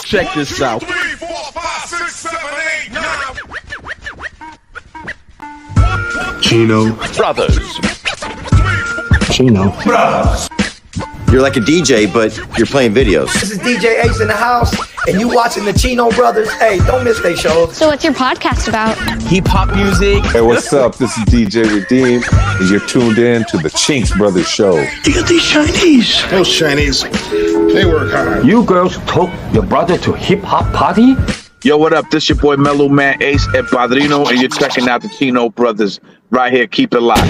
Check this out. 3, 4, 5, 6, 7, 8, 9. Chino. Brothers. Chino. You're like a DJ, but you're playing videos. This is DJ Ace in the house, and you watching the Chino brothers. Hey, don't miss their shows. So what's your podcast about? Hip-hop music. Hey, what's up? This is DJ Redeem, and you're tuned in to the Chinks Brothers Show. Look at these Chinese. Those Chinese, they work hard. You girls took your brother to hip-hop party? Yo, what up? This your boy Mellow Man Ace at Padrino, and you're checking out the Chino Brothers right here. Keep it locked.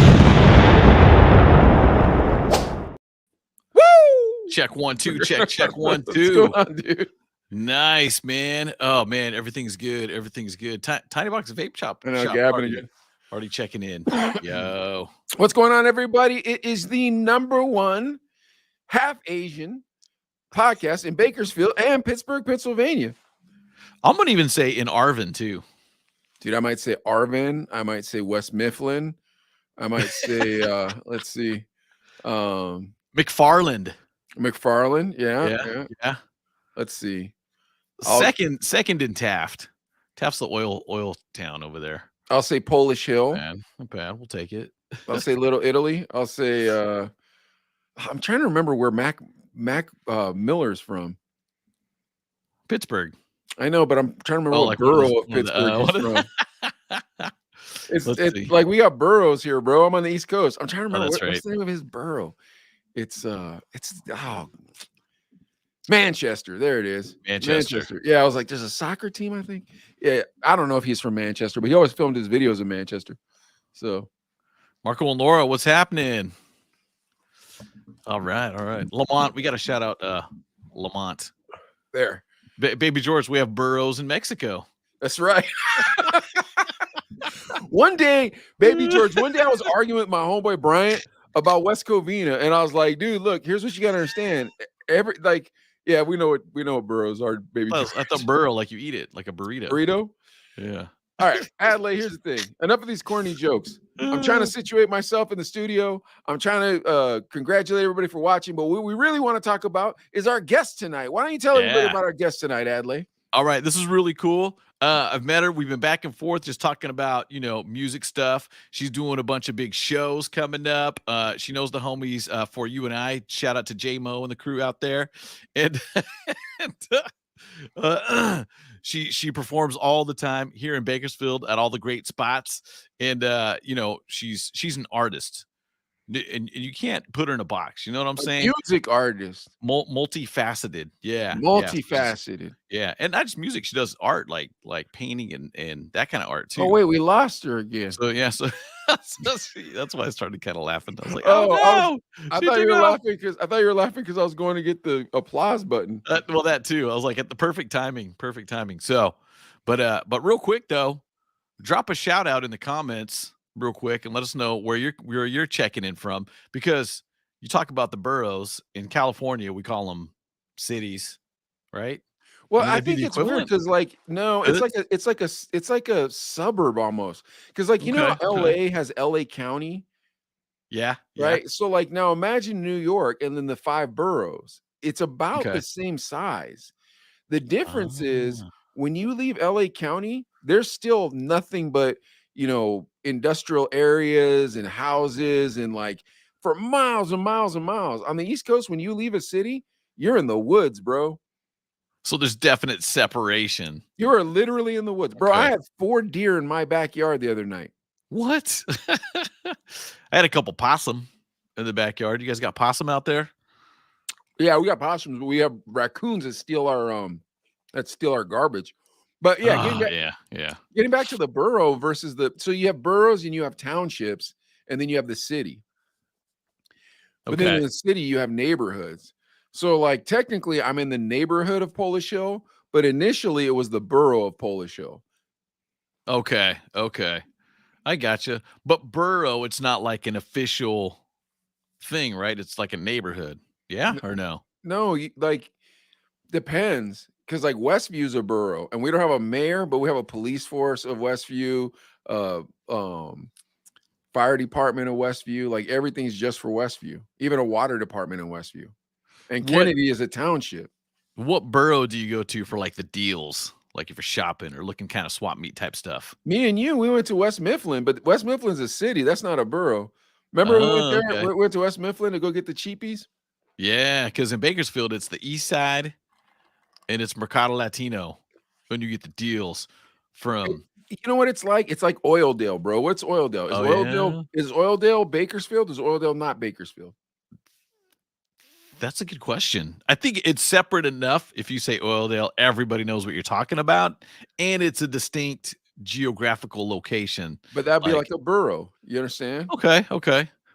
Check 1 2, check 1 2. What's going on, dude? Nice, man. Oh man, everything's good. Everything's good. Tiny Box Vape Shop. I know, shop Gavin already, again. already checking in. Yo. What's going on, everybody? It is the #1 half Asian podcast in Bakersfield and Pittsburgh, Pennsylvania. I'm gonna even say in Arvin too. Dude, I might say Arvin. I might say West Mifflin. I might say let's see. McFarland. Yeah. Let's see. Second in Taft. Taft's the oil town over there. I'll say Polish Hill. Not bad. We'll take it. I'll say Little Italy. I'll say I'm trying to remember where Mac Miller's from. Pittsburgh. I know, but I'm trying to remember what borough of Pittsburgh he's from. It's like we got boroughs here, bro. I'm on the East Coast. I'm trying to remember what's the name of his borough. It's Manchester. There it is. Manchester. Yeah, I was like, there's a soccer team, I think. Yeah, I don't know if he's from Manchester, but he always filmed his videos in Manchester. So, Marco and Laura, what's happening? All right. Lamont, we got to shout out Lamont. There. Baby George, we have boroughs in Mexico. That's right. One day, Baby George, I was arguing with my homeboy Bryant about West Covina, and I was like, dude, look, here's what you gotta understand. We know what boroughs are, Baby George. I thought burrow like you eat it, like a burrito. Burrito? Yeah. All right, Adlai, here's the thing. Enough of these corny jokes. I'm trying to situate myself in the studio. I'm trying to congratulate everybody for watching, but what we really want to talk about is our guest tonight. Why don't you tell everybody about our guest tonight, Adlai? All right, this is really cool. I've met her. We've been back and forth just talking about, music stuff. She's doing a bunch of big shows coming up. She knows the homies for you and I. Shout out to J-Mo and the crew out there. And, she performs all the time here in Bakersfield at all the great spots. And, she's an artist. And you can't put her in a box. You know what I'm saying? Music artist. Multifaceted. Yeah. Multifaceted. Yeah. And not just music. She does art like painting and that kind of art too. Oh, wait, we lost her again. So that's why I started kind of laughing. I was like, I thought you were laughing because I was going to get the applause button. Well, that too. I was like, at the perfect timing. So, but real quick though, drop a shout out in the comments real quick and let us know where you're checking in from, because you talk about the boroughs in California, we call them cities, right? Well, I think it's weird because it's like a suburb almost, because how LA has LA County, right? So now imagine New York and then the 5 boroughs. It's about the same size. The difference is when you leave LA County, there's still nothing but industrial areas and houses and for miles and miles and miles. On the East Coast, when you leave a city, you're in the woods, bro. So there's definite separation. You are literally in the woods, bro. I had 4 deer in my backyard the other night. What? I had a couple possum in the backyard. You guys got possum out there? Yeah, we got possums, but we have raccoons that steal our garbage. But getting back to the borough versus so you have boroughs and you have townships, and then you have the city. But then in the city you have neighborhoods. So technically I'm in the neighborhood of Polish Hill, but initially it was the borough of Polish Hill. Okay. I gotcha. But borough, it's not like an official thing, right? It's like a neighborhood. Yeah, or no? No, depends. Because Westview's a borough, and we don't have a mayor, but we have a police force of Westview, fire department of Westview. Everything's just for Westview, even a water department in Westview. And Kennedy is a township. What borough do you go to for like the deals? Like if you're shopping or looking kind of swap meet type stuff. Me and you, we went to West Mifflin, but West Mifflin's a city. That's not a borough. Remember we went there? Okay. We went to West Mifflin to go get the cheapies. Yeah, because in Bakersfield it's the East Side, and it's Mercado Latino when you get the deals from. You know what it's like? It's like Oildale, bro. What's Oildale? Is Oildale Bakersfield? Is Oildale not Bakersfield? That's a good question. I think it's separate enough. If you say Oildale, everybody knows what you're talking about, and it's a distinct geographical location. But that'd be like a borough. You understand? Okay.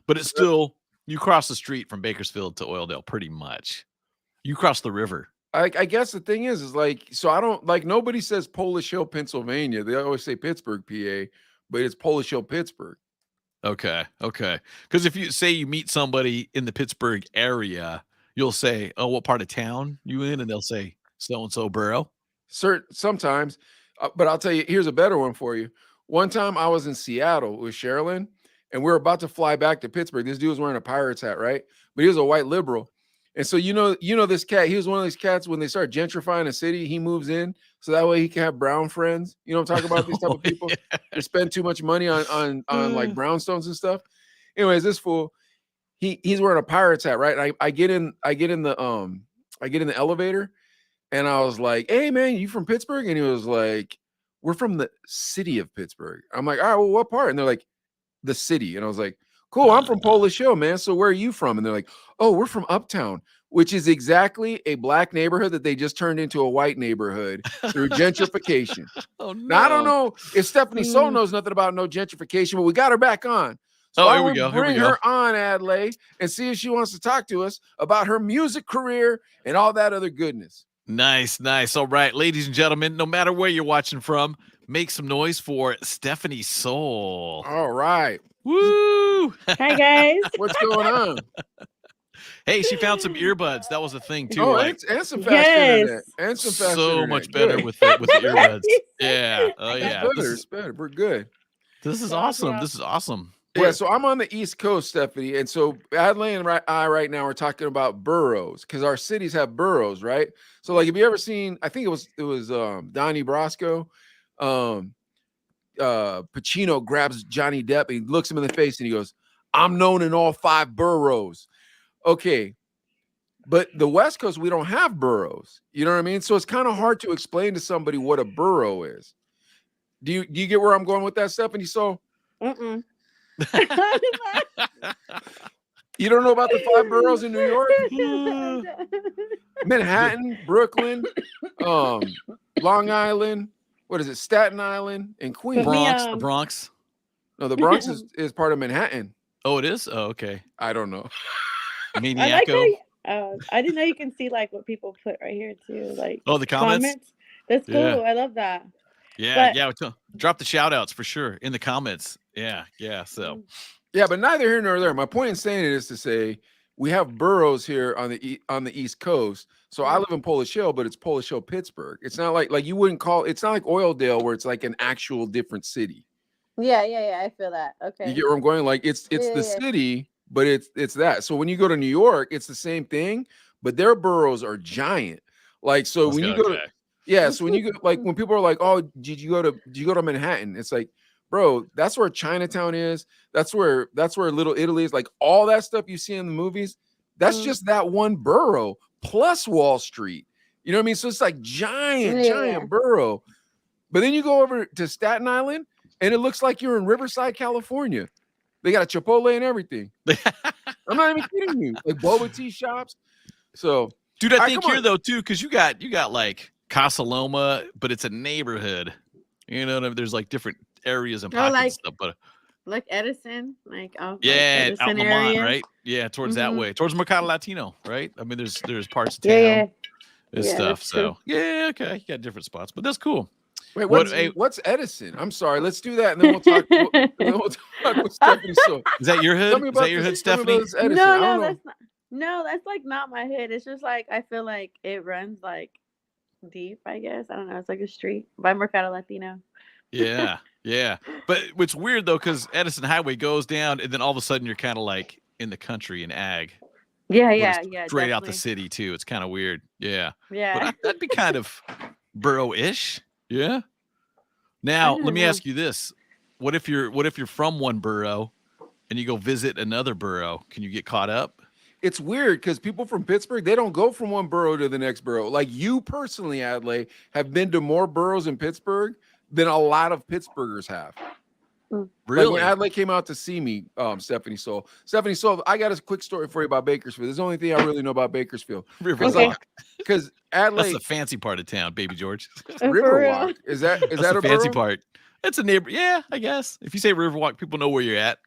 But it's still, you cross the street from Bakersfield to Oildale pretty much. You cross the river. I guess the thing is like, so I don't like, nobody says Polish Hill, Pennsylvania. They always say Pittsburgh, PA, but it's Polish Hill, Pittsburgh. Okay. Because if you say you meet somebody in the Pittsburgh area, you'll say, "Oh, what part of town you in?" And they'll say, "So and so borough." Sometimes, but I'll tell you, here's a better one for you. One time I was in Seattle with Sherilyn, and we were about to fly back to Pittsburgh. This dude was wearing a Pirates hat, right? But he was a white liberal. And so you know this cat. He was one of these cats when they start gentrifying a city, he moves in so that way he can have brown friends. You know what I'm talking about? These type of people that spend too much money on like brownstones and stuff. Anyways, this fool, he's wearing a Pirates hat, right? And I get in the elevator, and I was like, "Hey man, you from Pittsburgh?" And he was like, "We're from the city of Pittsburgh." I'm like, "All right, well, what part?" And they're like, "The city." And I was like, "Cool, I'm from Polish Hill, man. So where are you from?" And they're like, "Oh, we're from Uptown," which is exactly a black neighborhood that they just turned into a white neighborhood through gentrification. Oh no! Now I don't know if Stephaniesoul knows nothing about no gentrification, but we got her back on. So here we go. Bring her on, Adelaide, and see if she wants to talk to us about her music career and all that other goodness. Nice. All right, ladies and gentlemen, no matter where you're watching from, make some noise for Stephaniesoul. All right. Woo! Hi guys. What's going on? Hey, she found some earbuds. That was a thing too. Oh, right? and some fast internet. And some fast internet. Much better with the earbuds. Yeah. Oh yeah. It's better. We're good. This is awesome. Yeah, so I'm on the East Coast, Stephanie, and so Adelaide and I right now are talking about boroughs because our cities have boroughs, right? So, like, have you ever seen? I think it was Donnie Brasco. Pacino grabs Johnny Depp and he looks him in the face and he goes, "I'm known in all 5 boroughs." Okay, but the West Coast we don't have boroughs. You know what I mean? So it's kind of hard to explain to somebody what a borough is. Do you get where I'm going with that, Stephanie? So. You don't know about the 5 boroughs in New York? Manhattan, Brooklyn, Long Island, what is it? Staten Island and Queens. The Bronx. No, the Bronx is part of Manhattan. Oh, it is? Oh, okay. I don't know. Maniaco. I didn't know you can see like what people put right here too. Like the comments? That's cool. Yeah. I love that. Yeah, drop the shout outs for sure in the comments. Yeah. So, yeah, but neither here nor there. My point in saying it is to say we have boroughs here on the East Coast. So I live in Polish Hill, but it's Polish Hill, Pittsburgh. It's not like you wouldn't call. It's not like Oildale where it's like an actual different city. Yeah. I feel that. Okay. You get where I'm going? Like it's the city, but it's that. So when you go to New York, it's the same thing, but their boroughs are giant. Like so when you go to so when you go like when people are like, "Oh, did you go to Manhattan?" It's like, bro, that's where Chinatown is. That's where Little Italy is. Like all that stuff you see in the movies, that's just that one borough plus Wall Street. You know what I mean? So it's like giant borough. But then you go over to Staten Island and it looks like you're in Riverside, California. They got a Chipotle and everything. I'm not even kidding you. Like boba tea shops. So, dude, I think here though too, because you got like Casa Loma, but it's a neighborhood. You know what I mean? There's like different areas and pockets and stuff, but like Edison, like out in Lamont, right? Yeah, towards that way, towards Mercado Latino, right? I mean, there's parts of town and stuff. So okay, you got different spots, but that's cool. Wait, what's Edison? I'm sorry. Let's do that, and then we'll talk. We'll talk with Stephanie. So, is that your hood? Is that your hood, Stephanie? No, that's not. No, that's like not my hood. It's just like I feel like it runs like deep. I guess I don't know. It's like a street by Mercado Latino. Yeah. But it's weird though, because Edison Highway goes down, and then all of a sudden you're kind of like in the country in ag. Yeah, straight out the definitely. city too. It's kind of weird. Yeah. Yeah. But that'd be kind of borough-ish. Yeah. Now, let me ask you this. What if you're from one borough and you go visit another borough? Can you get caught up? It's weird because people from Pittsburgh, they don't go from one borough to the next borough. Like you personally, Adlai, have been to more boroughs in Pittsburgh than a lot of Pittsburghers have. Really? Like when Adlai came out to see me, Stephaniesoul, I got a quick story for you about Bakersfield. This is the only thing I really know about Bakersfield. Riverwalk. Because Adlai, that's the fancy part of town, Baby George. Riverwalk. Is that a fancy borough? part? It's a neighbor. Yeah, I guess. If you say Riverwalk, people know where you're at.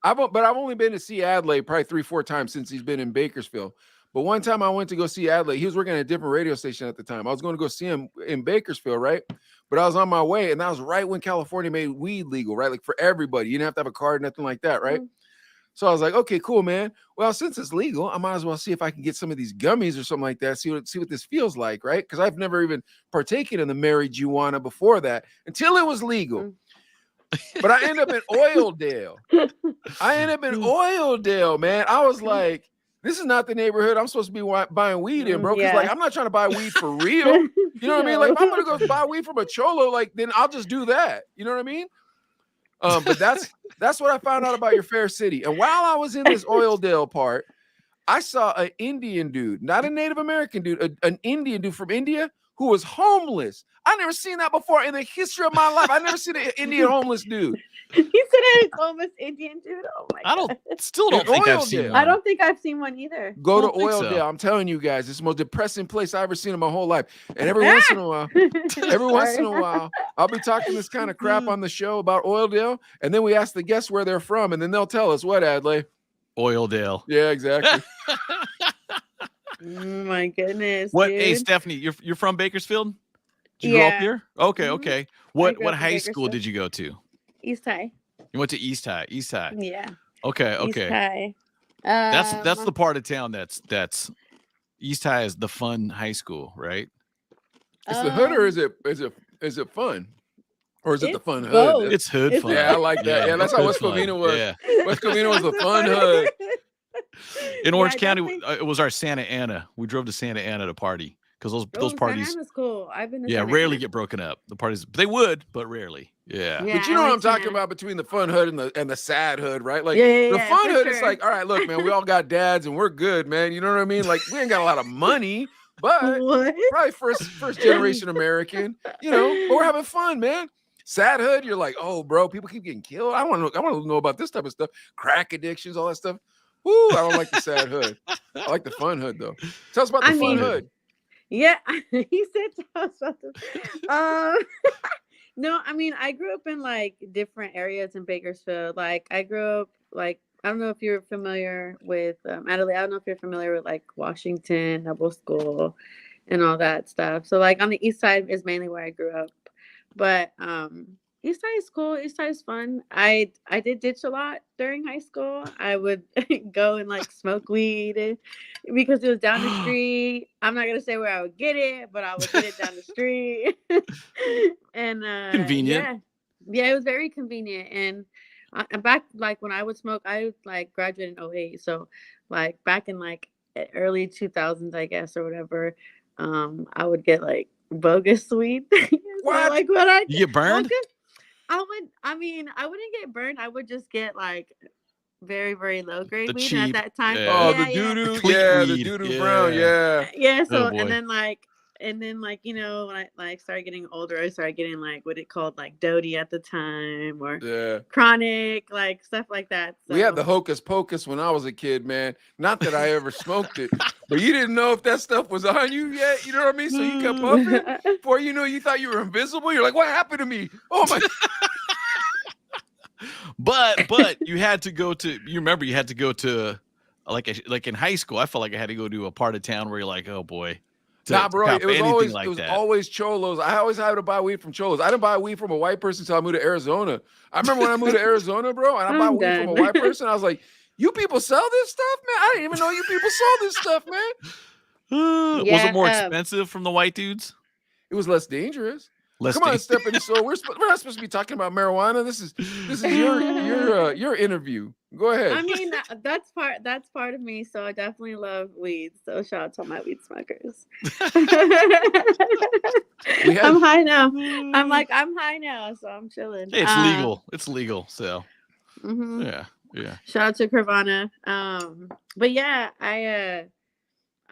I've only been to see Adlai probably 3-4 times since he's been in Bakersfield. But one time I went to go see Adlai. He was working at a different radio station at the time. I was going to go see him in Bakersfield, right? But I was on my way, and that was right when California made weed legal, right? Like for everybody. You didn't have to have a card, nothing like that, right? So I was like, okay, cool, man. Well, since it's legal, I might as well see if I can get some of these gummies or something like that, see what this feels like, right? Because I've never even partaken in the marijuana before that until it was legal. But I ended up in Oildale. Man. I was like, this is not the neighborhood I'm supposed to be buying weed in, bro. Because like, I'm not trying to buy weed for real. You know what I mean? Like, if I'm gonna go buy weed from a cholo, like, then I'll just do that. You know what I mean? But that's what I found out about your fair city. And while I was in this Oildale part, I saw an Indian dude, not a Native American dude, an Indian dude from India who was homeless. I never seen that before in the history of my life. I never seen an Indian homeless dude. He said it's homeless Indian dude. Oh my god. I still don't think I've seen one. I don't think I've seen one either. Go to Oildale. I'm telling you guys, it's the most depressing place I've ever seen in my whole life. And every once in a while, I'll be talking this kind of crap on the show about Oildale, and then we ask the guests where they're from, and then they'll tell us what, Adlai? Oildale. Yeah, exactly. Oh my goodness. What? Dude. Hey, Stephanie, you're from Bakersfield? Did you grow up here? Okay, okay. What high school did you go to? East High. You went to East High. East High. Yeah. Okay, okay. East High. That's the part of town that's East High is the fun high school, right? It's the hood, or is it fun? Or is it the fun both. hood? It's hood fun. Yeah, I like that. Yeah, that's how West Covina was. Yeah. West Covina was the fun hood. In Orange County, it was our Santa Ana. We drove to Santa Ana to party because those parties. Santa Ana's cool. I've been to yeah, Santa rarely Ana. get broken up. The parties they would, but rarely. Yeah. But you know what I'm talking about between the fun hood and the sad hood, right? Like the fun hood is like, all right, look, man, we all got dads and we're good, man. You know what I mean? Like we ain't got a lot of money, but probably first generation American, you know, but we're having fun, man. Sad hood, you're like, oh, bro, people keep getting killed. I want to know about this type of stuff. Crack addictions, all that stuff. Woo, I don't like the sad hood. I like the fun hood, though. Tell us about the fun hood. Yeah, he said tell us about this. No, I mean, I grew up in like different areas in Bakersfield. Like, I grew up like, I don't know if you're familiar with Adelaide. I don't know if you're familiar with like Washington, Noble School, and all that stuff. So like on the east side is mainly where I grew up. But East Side is cool. East Side is fun. I did ditch a lot during high school. I would go and like smoke weed because it was down the street. I'm not gonna say where I would get it, but I would get it down the street. And convenient. Yeah, it was very convenient. And back like when I would smoke, I like graduated in 2008. So like back in like early 2000s, I guess, or whatever, I would get like bogus weed. What? Like what I you get burned? I wouldn't get burned. I would just get like very, very low grade weed. Cheap, and at that time. yeah. Oh, Yeah, the doo-doo. Tweet Yeah, weed. the doo-doo Yeah. brown. Yeah. Yeah, so Oh, boy. and then like you know when I like started getting older, I started getting like what it called like Doty at the time or chronic, like stuff like that. So. We had the hocus pocus when I was a kid, man. Not that I ever smoked it, but you didn't know if that stuff was on you yet. You know what I mean? So you kept puffing. Before you know, you thought you were invisible. You're like, what happened to me? Oh my! But you had to go to. You remember you had to go to like in high school. I felt like I had to go to a part of town where you're like, oh boy. Nah, bro, it was always cholos. I always had to buy weed from cholos. I didn't buy weed from a white person until I moved to Arizona. I remember when I moved to Arizona, bro, and I bought weed from a white person. I was like, you people sell this stuff, man? I didn't even know you people sold this stuff, man. Was it more expensive from the white dudes? It was less dangerous. Come on, Stephaniesoul. We're not supposed to be talking about marijuana. This is your interview. Go ahead. I mean, that's part of me. So I definitely love weed. So shout out to all my weed smokers. I'm high now. I'm high now, so I'm chilling. Hey, it's legal. It's legal. So yeah. Shout out to Carvana. But yeah, I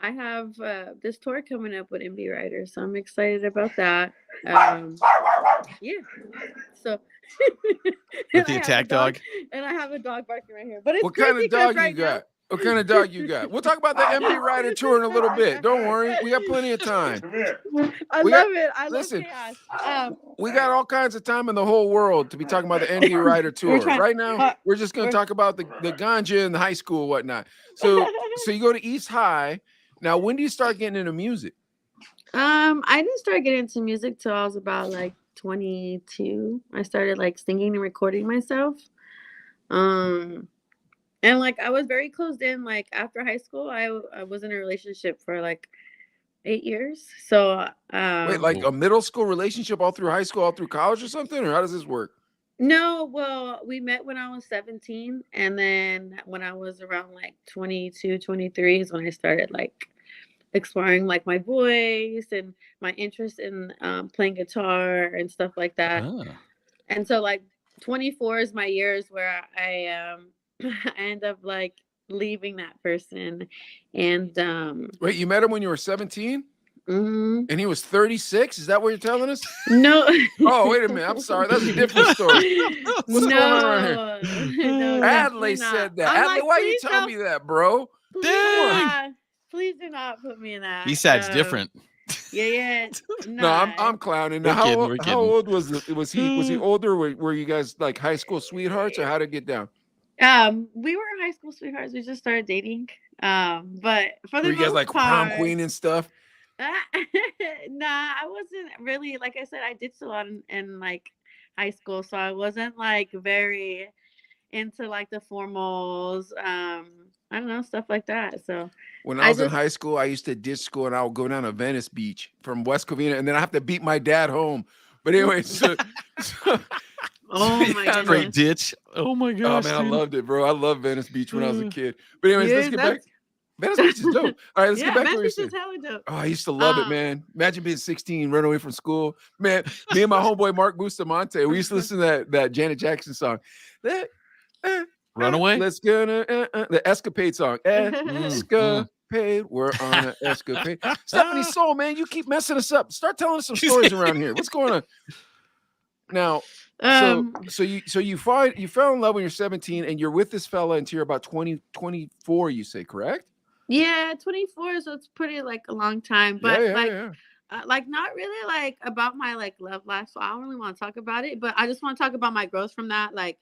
have this tour coming up with MD Riders, so I'm excited about that. Yeah. So with the attack dog, and I have a dog barking right here. But it's what kind of dog right you got? What kind of dog you got? We'll talk about the MD Rider tour in a little bit. Don't worry, we got plenty of time. I love it. I love chaos. We got all kinds of time in the whole world to be talking about the MD Rider tour. Right now, we're just going to talk about the ganja in the high school and whatnot. So you go to East High. Now, when do you start getting into music? I didn't start getting into music till I was about like 22. I started like singing and recording myself. And like I was very closed in. Like after high school, I was in a relationship for like 8 years. So wait, like a middle school relationship all through high school, all through college or something? Or how does this work? No, well, we met when I was 17. And then when I was around like 22, 23 is when I started like exploring like my voice and my interest in playing guitar and stuff like that. And so like 24 is my years where I end up like leaving that person. And wait, you met him when you were 17? Mm-hmm. And he was 36? Is that what you're telling us? No. Oh, wait a minute. I'm sorry. That's a different story. What's going on right here? No, Adley said that. Adley, why you tell me that, bro? Please do not put me in that. Besides different. Yeah. No, I'm clowning. Now, how old was he? Was he older? Were you guys like high school sweethearts, or how did it get down? We were high school sweethearts. We just started dating. But for the were you guys like prom queen and stuff? Nah, I wasn't really. Like I said, I ditched a lot in like high school, so I wasn't like very into like the formals. I don't know, stuff like that. So when I was in high school, I used to ditch school and I would go down to Venice Beach from West Covina, and then I have to beat my dad home. But anyway, oh my god, great ditch! Oh my gosh, oh man, I loved it, bro. I loved Venice Beach when I was a kid. But anyways, let's get back. Venice Beach is dope. All right, let's get back to what you're saying. Dope. Oh, I used to love it, man. Imagine being 16, run away from school. Man, me and my homeboy Mark Bustamante, we used to listen to that Janet Jackson song. Runaway? Let's go the Escapade song. Escapade. We're on an escapade. Stephaniesoul, man, you keep messing us up. Start telling us some stories around here. What's going on? Now, so you fell in love when you're 17 and you're with this fella until you're about 24, you say, correct? Yeah, 24, so it's pretty like a long time. But like not really like about my like love life. So I don't really want to talk about it, but I just want to talk about my growth from that. Like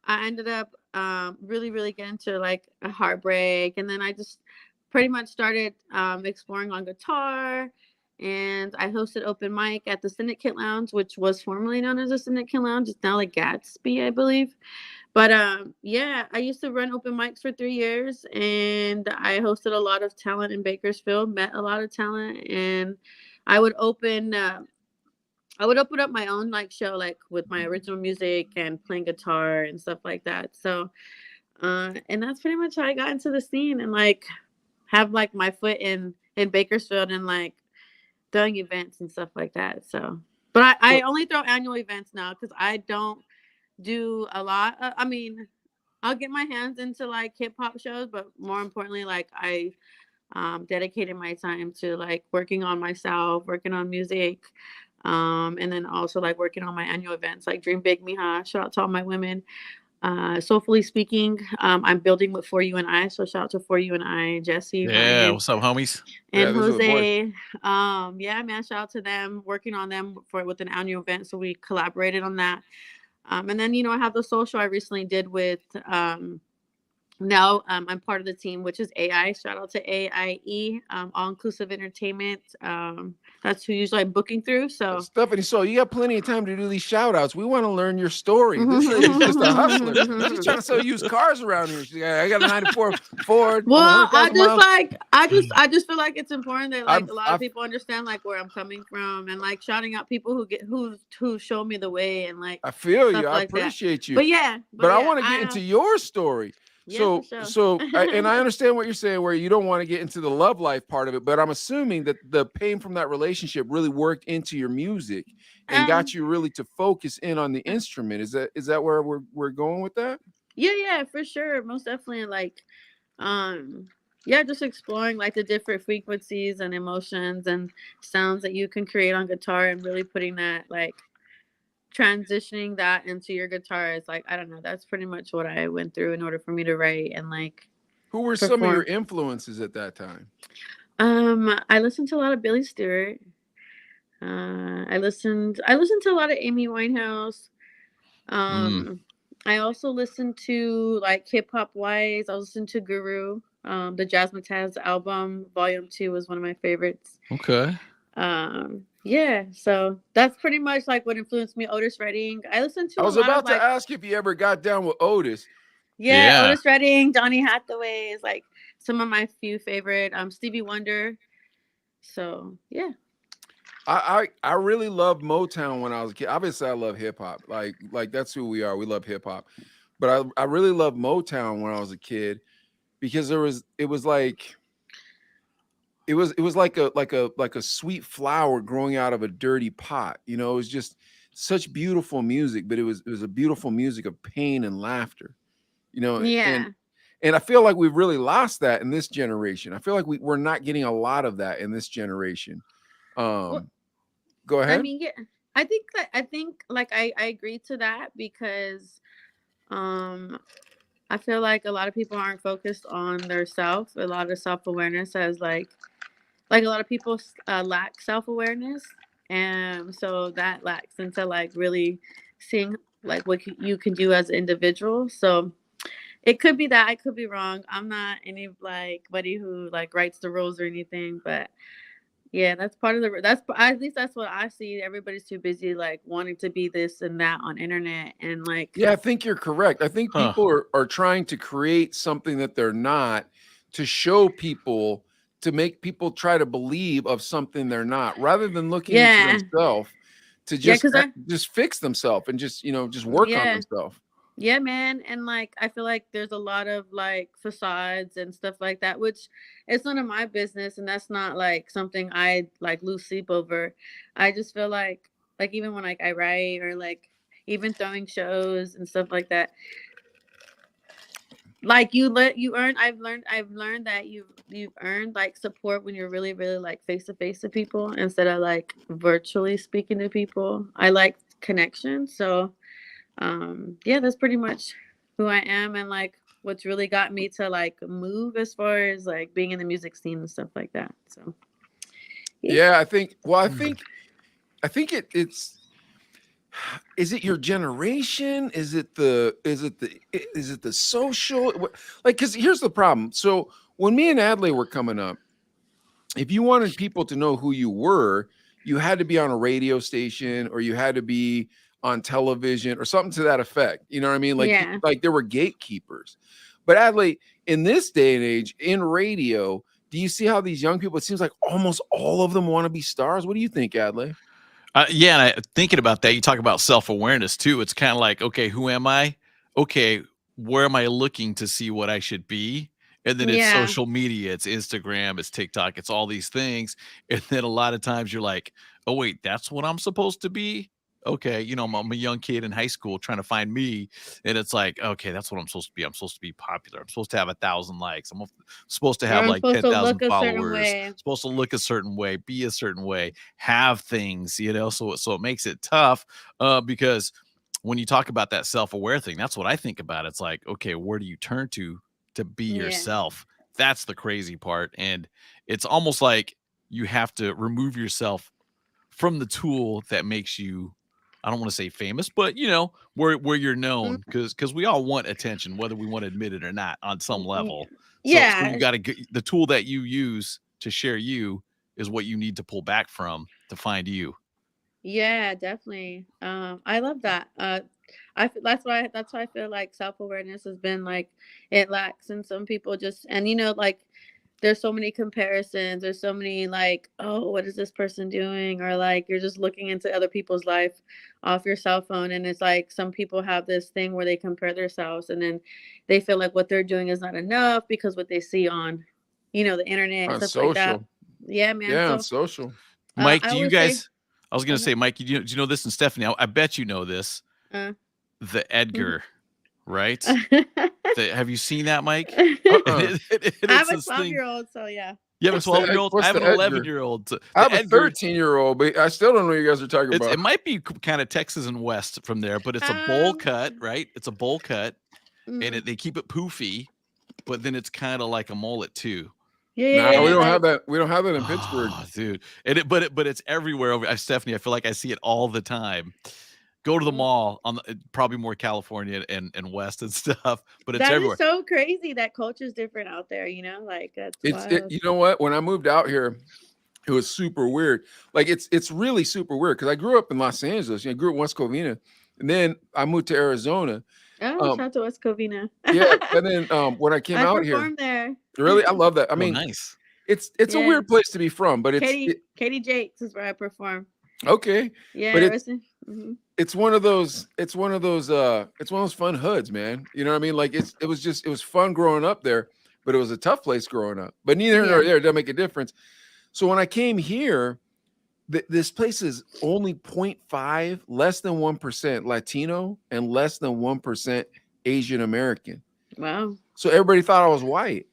I ended up really getting into like a heartbreak, and then I just pretty much started exploring on guitar, and I hosted open mic at the Syndicate Lounge, which was formerly known as the Syndicate Lounge. It's now like Gatsby, I believe. But yeah, I used to run open mics for 3 years, and I hosted a lot of talent in Bakersfield, met a lot of talent, and I would open up my own like show, like with my original music and playing guitar and stuff like that. So, and that's pretty much how I got into the scene and like have like my foot in Bakersfield and like doing events and stuff like that. So, but I only throw annual events now because I don't do a lot. I mean, I'll get my hands into like hip hop shows, but more importantly, like I dedicated my time to like working on myself, working on music. And then also like working on my annual events like Dream Big Mija. Shout out to all my women. Soulfully Speaking, I'm building with For You and I. So shout out to For You and I, Jesse. Yeah, Ryan, what's up, homies? and Jose. Yeah, man, shout out to them. Working on them with an annual event. So we collaborated on that. And then I have the social I recently did with now I'm part of the team, which is AI. Shout out to AIE, All Inclusive Entertainment. That's who usually I'm booking through. So Stephaniesoul, you got plenty of time to do these shout outs. We want to learn your story. This is just a hustler. She's trying to sell used cars around here. She's like, I got a 94 Ford. Well, I just feel like it's important that like a lot of people understand like where I'm coming from and like shouting out people who show me the way and like I feel you. I appreciate you. But yeah. But I want to get into your story. So, for sure. and I understand what you're saying, where you don't want to get into the love life part of it, but I'm assuming that the pain from that relationship really worked into your music and got you really to focus in on the instrument. Is that where we're going with that? Yeah, for sure, most definitely. Like, yeah, just exploring like the different frequencies and emotions and sounds that you can create on guitar, and really putting that like transitioning that into your guitar is like, I don't know, that's pretty much what I went through in order for me to write and like Who were some of your influences at that time? I listened to a lot of Billy Stewart. I listened to a lot of Amy Winehouse. I also listened to like hip hop wise. I listened to Guru. The Jazzmatazz album, Volume 2 was one of my favorites. Okay. Yeah, so that's pretty much like what influenced me. Otis Redding. I listened to. I was about to ask if you ever got down with Otis. Yeah, Otis Redding, Donny Hathaway is like some of my few favorite. Stevie Wonder. So yeah. I really loved Motown when I was a kid. Obviously, I love hip hop. Like that's who we are. We love hip hop. But I really loved Motown when I was a kid because it was like a sweet flower growing out of a dirty pot. You know, it was just such beautiful music, but it was a beautiful music of pain and laughter. You know, and I feel like we've really lost that in this generation. I feel like we're not getting a lot of that in this generation. Go ahead. I mean, yeah, I think like I agree to that because I feel like a lot of people aren't focused on their self. A lot of self-awareness as like a lot of people lack self-awareness, and so that lacks into like really seeing like what you can do as an individual. So it could be that I could be wrong. I'm not anybody who like writes the rules or anything, but yeah, that's part of at least that's what I see. Everybody's too busy like wanting to be this and that on internet and like. Yeah, I think you're correct. I think people are trying to create something that they're not to show people, to make people try to believe of something they're not, rather than looking into themselves to just fix themselves and just work on themselves. Yeah, man. And like, I feel like there's a lot of like facades and stuff like that, which it's none of my business. And that's not like something I like lose sleep over. I just feel like even when like I write or like even throwing shows and stuff like that, like I've learned that you've earned like support when you're really, really like face to face to people instead of like virtually speaking to people. I like connection. So yeah, that's pretty much who I am and like what's really got me to like move as far as like being in the music scene and stuff like that. So yeah, I think it's is it your generation? Is it the social, like, because here's the problem. So when me and Adley were coming up, if you wanted people to know who you were, you had to be on a radio station or you had to be on television or something to that effect. You know what I mean? Like there were gatekeepers. But Adley, in this day and age, in radio, do you see how these young people, it seems like almost all of them want to be stars? What do you think, Adley? Yeah, and thinking about that, you talk about self-awareness too. It's kind of like, okay, who am I? Okay, where am I looking to see what I should be? And then it's social media, it's Instagram, it's TikTok, it's all these things. And then a lot of times you're like, oh, wait, that's what I'm supposed to be? Okay, I'm a young kid in high school trying to find me. And it's like, okay, that's what I'm supposed to be. I'm supposed to be popular. I'm supposed to have 1,000 likes. I'm supposed to have like 10,000 followers. I'm supposed to look a certain way, be a certain way, have things, so it makes it tough because when you talk about that self-aware thing, that's what I think about. It's like, okay, where do you turn to be yourself? That's the crazy part. And it's almost like you have to remove yourself from the tool that makes you, I don't want to say famous, but where you're known, because we all want attention, whether we want to admit it or not, on some level. So you got to the tool that you use to share you is what you need to pull back from to find you. Yeah, definitely. I love that. That's why I feel like self-awareness has been like it lacks in some people, just and like there's so many comparisons. There's so many like, oh, what is this person doing? Or like you're just looking into other people's life off your cell phone. And it's like some people have this thing where they compare themselves and then they feel like what they're doing is not enough because what they see on, the internet and On stuff like that. social. Yeah, man. Yeah, So, on social. Mike, I do you always guys? say, I was going to say, Mike, do you know this? And Stephanie, I bet you know this. The Edgar, right? Have you seen that, Mike? I have a 12-year-old, so yeah. You have a 12-year-old? I have an 11-year-old. I have a 13-year-old, but I still don't know what you guys are talking about. It might be kind of Texas and West from there, but it's a bowl cut, right? It's a bowl cut, and they keep it poofy, but then it's kind of like a mullet too. Yeah, we don't have that. We don't have that in Pittsburgh, dude. But it's everywhere over. Stephanie, I feel like I see it all the time. Go to the mall on probably more California and West and stuff, but it's everywhere. That is so crazy. That culture's different out there, like that's wild. You know what? When I moved out here, it was super weird. Like it's really super weird because I grew up in Los Angeles. I grew up in West Covina, and then I moved to Arizona. Oh, shout out to West Covina. Yeah, and then when I came out here, there. Really, I love that. I mean, nice. It's a weird place to be from, but Katie Jakes is where I perform. Okay. Yeah, but it's one of those fun hoods, man. You know what I mean? Like it was fun growing up there, but it was a tough place growing up. But neither here nor there doesn't make a difference. So when I came here, this place is only 0.5, less than 1% Latino and less than 1% Asian American. Wow. So everybody thought I was white.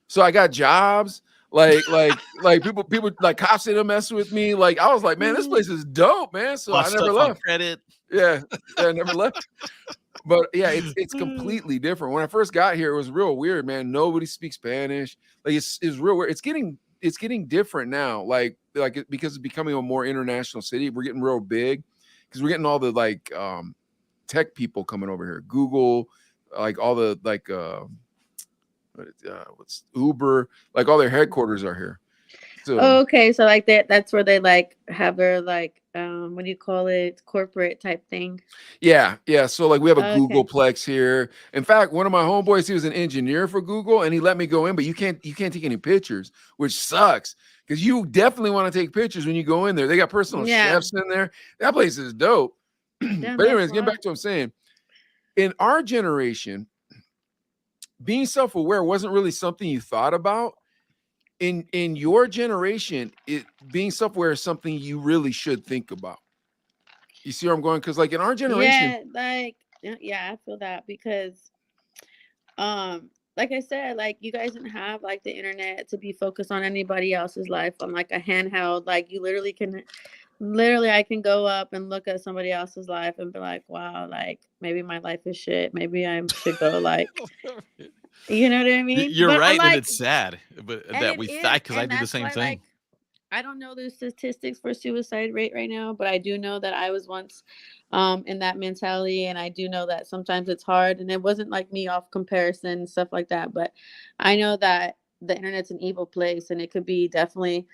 So I got jobs. Like people like cops didn't mess with me. Like I was like, man, this place is dope, man. So I never left. Credit. Yeah, I never left. But yeah, it's completely different. When I first got here, it was real weird, man. Nobody speaks Spanish. Like it's real weird. It's getting different now. Like because it's becoming a more international city. We're getting real big because we're getting all the like tech people coming over here. Google, like all the like what's Uber, like all their headquarters are here. So okay, so like that's where they like have their like what do you call it, corporate type thing. Yeah, so like we have a Googleplex here. In fact, one of my homeboys, he was an engineer for Google and he let me go in, but you can't take any pictures, which sucks because you definitely want to take pictures when you go in there. They got personal chefs in there. That place is dope. But anyways, getting back to what I'm saying, in our generation, being self-aware wasn't really something you thought about. In your generation, being self-aware is something you really should think about. You see where I'm going? Because like in our generation, I feel that because like I said, like you guys didn't have like the internet to be focused on anybody else's life on like a handheld. Like you literally I can go up and look at somebody else's life and be like, wow, like maybe my life is shit. Maybe I should go like, you know what I mean? You're right. And it's sad, but that we thought, because I do the same thing. Like, I don't know the statistics for suicide rate right now, but I do know that I was once in that mentality. And I do know that sometimes it's hard and it wasn't like me off comparison and stuff like that. But I know that the internet's an evil place and it could be definitely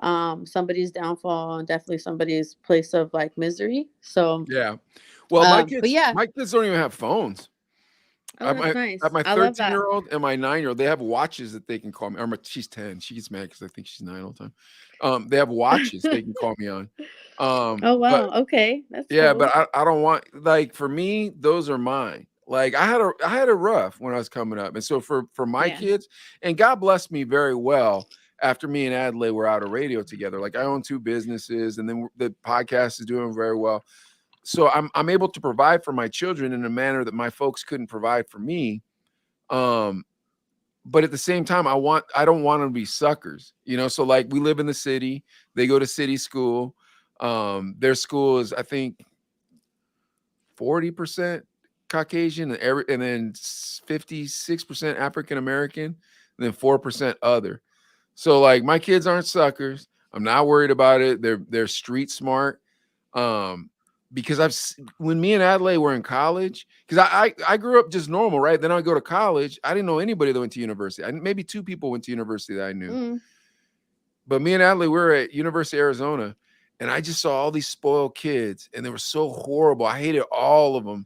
somebody's downfall and definitely somebody's place of like misery. So yeah, well, my kids don't even have phones. Oh, that's nice. My 13-year-old and my 9-year-old, they have watches that they can call me. She's 10. She gets mad because I think she's 9 all the time. They have watches they can call me on. Oh wow, okay, that's cool. But I don't want, like, for me, those are mine. Like I had a rough when I was coming up, and so for my kids, and God blessed me very well. After me and Adelaide were out of radio together, like I own 2 businesses, and then the podcast is doing very well. So I'm able to provide for my children in a manner that my folks couldn't provide for me. But at the same time, I don't want them to be suckers, you know? So like we live in the city, they go to city school. Their school is, I think, 40% Caucasian and then 56% African-American, and then 4% other. So like my kids aren't suckers. I'm not worried about it. They're street smart. Because when me and Adelaide were in college, because I grew up just normal, right? Then I go to college. I didn't know anybody that went to university. Maybe 2 people went to university that I knew. But me and Adelaide, we were at University of Arizona, and I just saw all these spoiled kids, and they were so horrible. I hated all of them,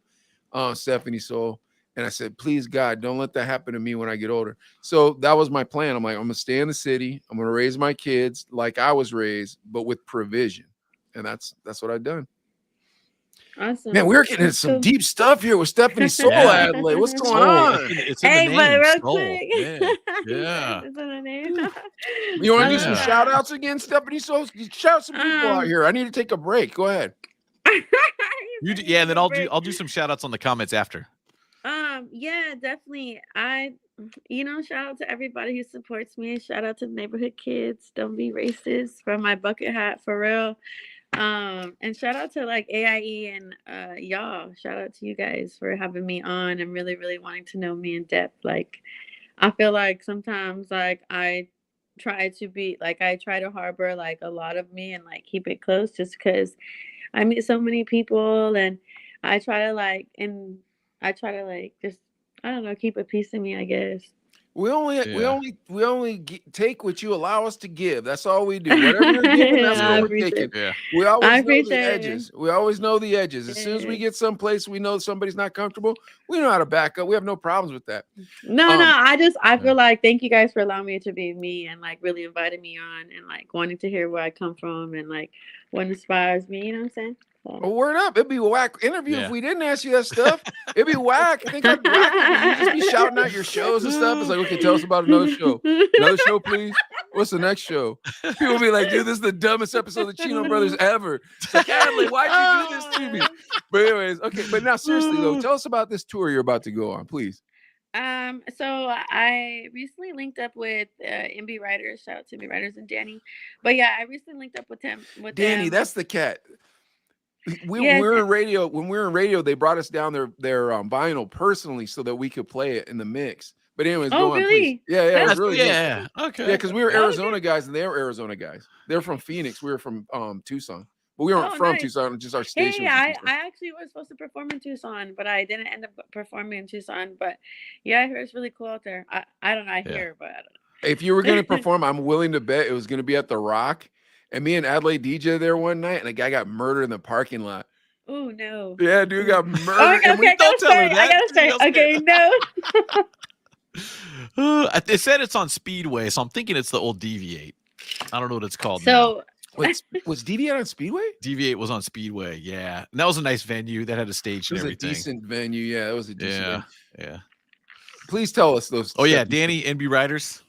Stephaniesoul. And I said, please, God, don't let that happen to me when I get older. So that was my plan. I'm like, I'm going to stay in the city. I'm going to raise my kids like I was raised, but with provision. And that's what I've done. Awesome. Man, we're getting into some deep stuff here with Stephaniesoul Adelaide. What's going on? It's in the name. But real Soul. quick. Yeah. It's in the name. You want to do some shout outs again, Stephaniesoul? Shout some people out here. I need to take a break. Go ahead. And then I'll do some shout outs on the comments after. Yeah, definitely. Shout out to everybody who supports me. Shout out to neighborhood kids. Don't be racist. From my bucket hat, for real. And shout out to like AIE and y'all. Shout out to you guys for having me on and really, really wanting to know me in depth. Like, I feel like sometimes like I try to harbor like a lot of me and like keep it close just because I meet so many people, and I try to just, I don't know, keep a piece of me, I guess. We only take what you allow us to give. That's all we do. Whatever you're giving, that's what we're taking. Yeah. We always know the edges. We always know the edges. As soon as we get someplace we know somebody's not comfortable, we know how to back up. We have no problems with that. I feel like thank you guys for allowing me to be me and like really inviting me on and like wanting to hear where I come from and like what inspires me. You know what I'm saying? Well, word up. It'd be a whack interview if we didn't ask you that stuff. It'd be whack. I think I'd whack. You'd just be shouting out your shows and stuff. It's like, okay, tell us about another show. Another show, please. What's the next show? People be like, dude, this is the dumbest episode of the Chino Brothers ever. It's like, Adley, why'd you do this to me? But anyways, okay. But now seriously though, tell us about this tour you're about to go on, please. So I recently linked up with MB Writers. Shout out to MB Writers and Danny. But yeah, I recently linked up with him. Danny, that's the cat. When we were in radio, they brought us down their vinyl personally so that we could play it in the mix. But anyways, go on, please. Yeah, it was really good. Okay. Yeah, because we were Arizona guys and they were Arizona guys. They're from Phoenix. We were from Tucson. But we weren't from Tucson, just our station. I actually was supposed to perform in Tucson, but I didn't end up performing in Tucson. But yeah, I heard it's really cool out there. I don't know, I hear, but I don't know. If you were gonna perform, I'm willing to bet it was gonna be at the Rock. And me and Adelaide DJ there one night, and a guy got murdered in the parking lot. Oh no! Yeah, dude got murdered. I gotta say. Okay, no. They said it's on Speedway, so I'm thinking it's the old Deviate. I don't know what it's called. So was Deviate on Speedway? Deviate was on Speedway. Yeah, and that was a nice venue that had a stage and everything. It was a decent venue. Yeah, that was a decent. Venue. Yeah. Please tell us those. Oh yeah, Danny, NB Writers.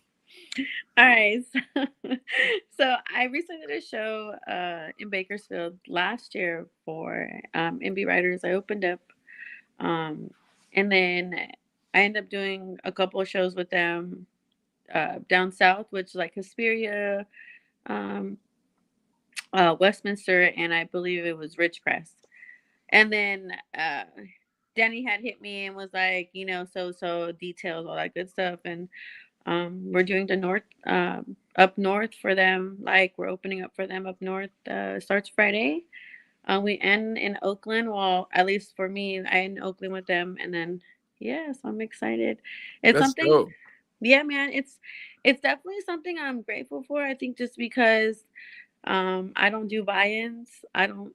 All right. So I recently did a show in Bakersfield last year for MB Writers. I opened up and then I ended up doing a couple of shows with them down south, which is like Hesperia, Westminster, and I believe it was Ridgecrest. And then Danny had hit me and was like, so details, all that good stuff. And we're doing the up north for them. Like we're opening up for them up north. Starts Friday. We end in Oakland. Well, at least for me, I end in Oakland with them, and then so I'm excited. It's That's something. Dope. Yeah, man. It's definitely something I'm grateful for. I think just because I don't do buy-ins. I don't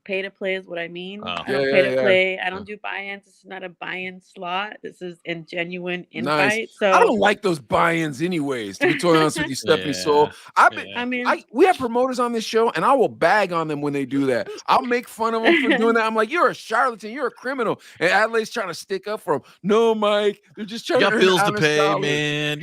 pay to play is what I mean. I don't pay to play. I don't do buy-ins. This is not a buy-in slot. This is a genuine invite. Nice. So I don't like those buy-ins anyways, to be totally honest with you, Stephaniesoul. We have promoters on this show and I will bag on them when they do that. I'll make fun of them for doing that. I'm like, you're a charlatan, you're a criminal. And Adelaide's trying to stick up for them. No, Mike, they're just trying to earn bills to pay, dollars. man.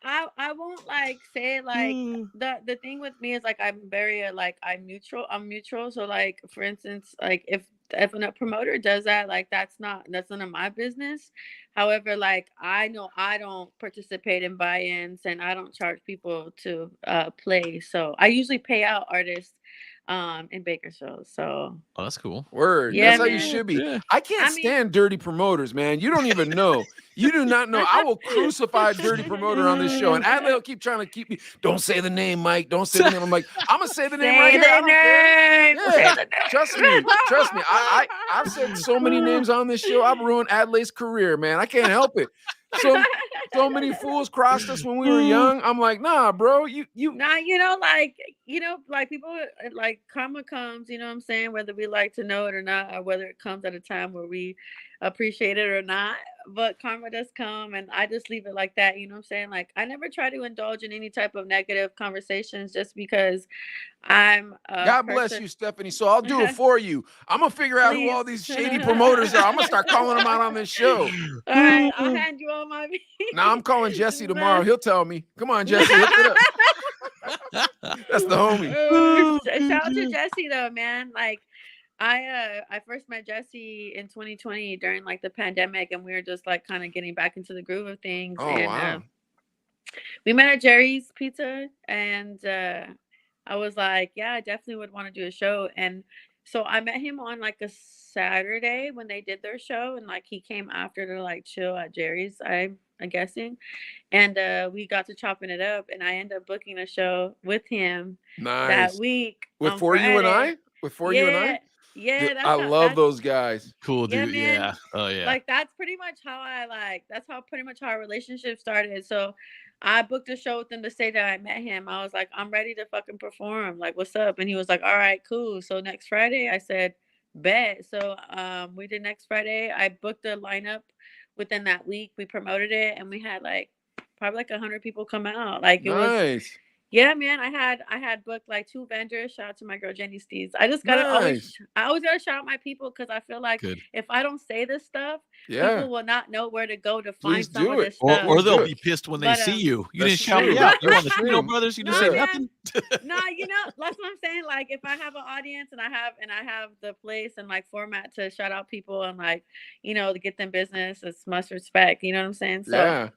I won't like say like the thing with me is like I'm very I'm neutral. So like for instance, like if a promoter does that, like that's none of my business. However, like I know I don't participate in buy-ins and I don't charge people to play. So I usually pay out artists in Bakersfield. So that's cool. Word. Yeah, that's how you should be. Yeah. I can't stand dirty promoters, man. You don't even know. You do not know. I will crucify a dirty promoter on this show. And Adley will keep trying to keep me. Don't say the name, Mike. Don't say the name. I'm like, I'm gonna say the name right here. Yeah. Trust me. I've said so many names on this show. I've ruined Adley's career, man. I can't help it. So many fools crossed us when we were young. I'm like, nah, bro. like you know, like people like karma comes, you know what I'm saying, whether we like to know it or not, or whether it comes at a time where we appreciate it or not. But karma does come, and I just leave it like that, you know what I'm saying? Like I never try to indulge in any type of negative conversations just because I'm a God bless you, Stephanie. So I'll do it for you. I'm gonna figure out who all these shady promoters are. I'm gonna start calling them out on this show. All right, I'll hand you all my. Now I'm calling Jesse tomorrow. He'll tell me. Come on, Jesse. Hook it up. That's the homie. Shout out to Jesse though, man. Like I first met Jesse in 2020 during like the pandemic, and we were just like kind of getting back into the groove of things. Oh, and wow. We met at Jerry's Pizza, and I was like, yeah, I definitely would want to do a show. And so I met him on like a Saturday when they did their show, and like he came after to like chill at Jerry's, I'm guessing. And we got to chopping it up, and I ended up booking a show with him that week. With For You and I? With For You and I? Yeah, dude, I love those guys. Cool, dude. Yeah. Oh yeah. Like that's pretty much how that's how pretty much our relationship started. So I booked a show with him the day that I met him. I was like, I'm ready to fucking perform. Like, what's up? And he was like, all right, cool. So next Friday, I said, bet. So we did next Friday. I booked a lineup within that week. We promoted it, and we had like probably like 100 people come out. Like it was. Yeah, man. I had booked like 2 vendors. Shout out to my girl Jenny Steves. I just gotta I always gotta shout out my people, because I feel like if I don't say this stuff, people will not know where to go to find some of this stuff. Or they'll be pissed when they see you. You didn't shout me out. You're on the Chino Brothers. You didn't say nothing. No, you know, that's what I'm saying. Like if I have an audience and I have the place and like format to shout out people and like, you know, to get them business, it's must respect. You know what I'm saying? So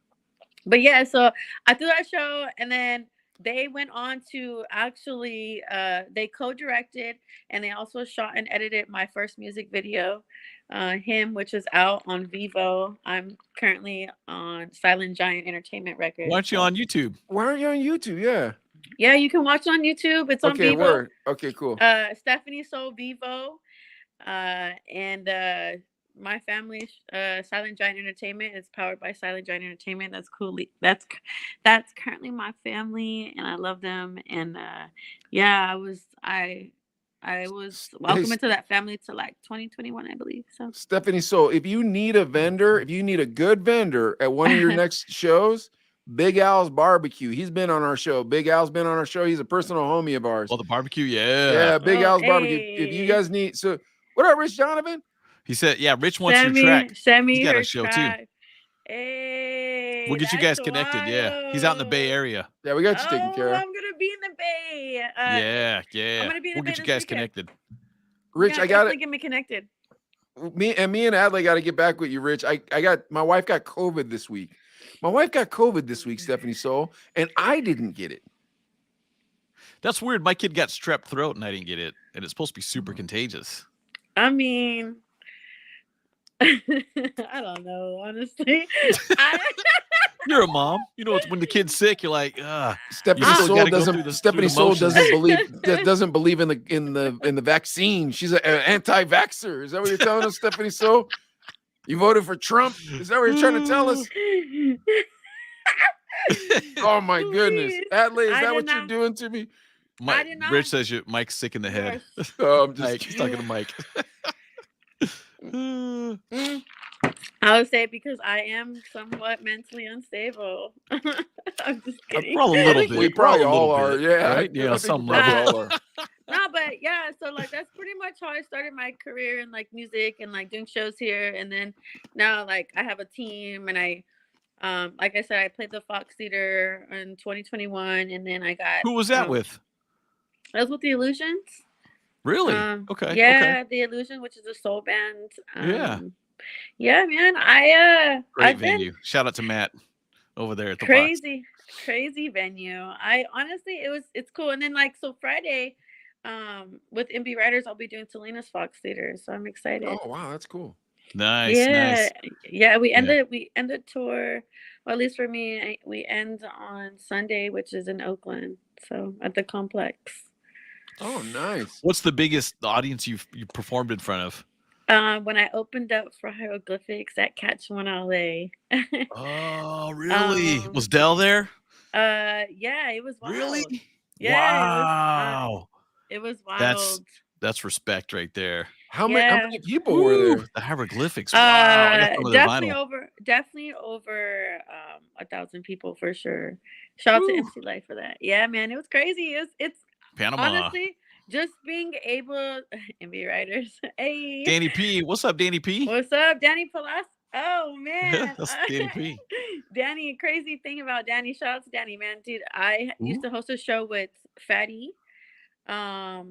but yeah, so I threw that show, and then they went on to actually they co-directed, and they also shot and edited my first music video, Him, which is out on Vivo. I'm currently on Silent Giant Entertainment Records. Why aren't you on YouTube? Why aren't you on YouTube? Yeah, you can watch it on YouTube. It's on Vivo. Word. Okay, cool. Stephaniesoul Vivo, and my family, Silent Giant Entertainment, is powered by Silent Giant Entertainment. That's cool. That's currently my family, and I love them. And yeah, I was welcome into that family to like 2021, I believe. So Stephaniesoul, if you need a vendor, if you need a good vendor at one of your next shows, Big Al's Barbecue. He's been on our show. Big Al's been on our show. He's a personal homie of ours. Oh, the barbecue, yeah. Yeah, Big Al's Barbecue. If you guys need, so what up, Rich Donovan? He said, yeah, Rich wants your track. He's got a show track. too. Hey, we'll get you guys connected. wild. Yeah. He's out in the Bay Area. Yeah, we got you taken care of. I'm gonna be in the Bay. Yeah. I'm gonna be in the we'll Bay get you this guys weekend. connected. Rich, I got it. Get me connected. Me and Adley got to get back with you, Rich. My wife got COVID this week. Stephaniesoul, and I didn't get it. That's weird. My kid got strep throat and I didn't get it. And it's supposed to be super contagious. I mean, I don't know, honestly. You're a mom. You know, when the kid's sick, you're like, Stephaniesoul doesn't believe in the vaccine. She's an anti-vaxxer. Is that what you're telling us, Stephaniesoul? You voted for Trump? Is that what you're trying to tell us? Oh my goodness, Adley, is that what you're doing to me? Rich says Mike's sick in the head. Oh, I'm just he's talking to Mike. I would say because I am somewhat mentally unstable. I'm just kidding. Probably a little bit. We probably all are. Yeah, right? Yeah, some level. No, but yeah, so like that's pretty much how I started my career in like music and like doing shows here. And then now like I have a team, and I like I said, I played the Fox Theater in 2021, and then I got Who was that with? I was with the Illusions. Really? Okay. Yeah, the Illusion, which is a soul band. Yeah, man. Great venue. Shout out to Matt over there at the crazy venue. I honestly, it's cool. And then like so Friday, with MB Writers, I'll be doing Selena's Fox Theater, so I'm excited. Oh wow, that's cool. Nice. Yeah. We end the tour. Well, at least for me, we end on Sunday, which is in Oakland, so at the Complex. Oh, nice. What's the biggest audience you performed in front of? When I opened up for Hieroglyphics at Catch One LA. Oh, really? Was Dell there? Yeah, it was wild. Really? Yeah, wow. it was wild. That's respect right there. How many people were there? The hieroglyphics. Wow. I got some of their Definitely vinyl. over 1,000 people for sure. Shout out to MC Light for that. Yeah, man, it was crazy. It's Panama. Honestly, just being able MB writers. Hey, Danny P. What's up, Danny P? What's up, Danny Palas? Oh man, that's Danny P. Danny. Crazy thing about Danny. Shout out to Danny, man, dude. I used to host a show with Fatty. The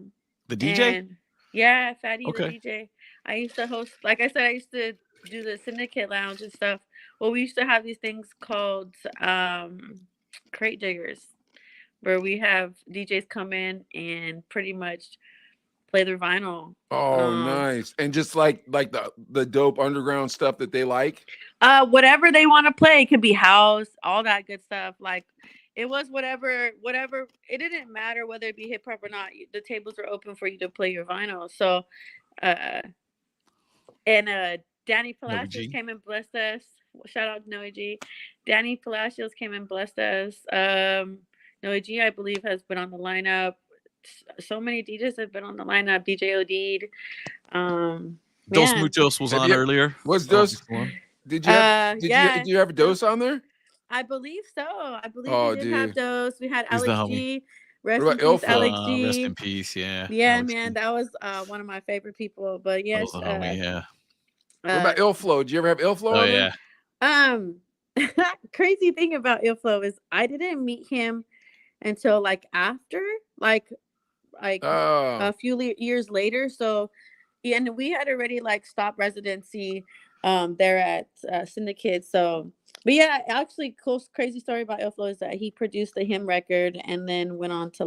DJ? Yeah, Fatty the DJ. I used to host, like I said, I used to do the Syndicate Lounge and stuff. Well, we used to have these things called crate diggers, where we have DJs come in and pretty much play their vinyl. Oh, nice. And just like the dope underground stuff that they like? Whatever they want to play. It could be house, all that good stuff. Like, it was whatever. It didn't matter whether it be hip hop or not. The tables were open for you to play your vinyl. So, Danny Palacios came and blessed us. Shout out to Noe G. Danny Palacios came and blessed us. Noe G, I believe, has been on the lineup. So many DJs have been on the lineup. DJ Odid. Dos Muchos was on earlier. Was Dos? Did you have a Dos on there? I believe so. I believe we did have Dos. We had Alex G. Rest in peace, Alex G. Rest in peace. Yeah. Yeah, Alex man, G. that was one of my favorite people. But yes, yeah. What about Illflow? Did you ever have Illflow? Oh yeah. Crazy thing about Illflow is I didn't meet him until after a few years later. So, and we had already stopped residency there at Syndicate. So, but yeah, actually, crazy story about Illflow is that he produced the Him record and then went on to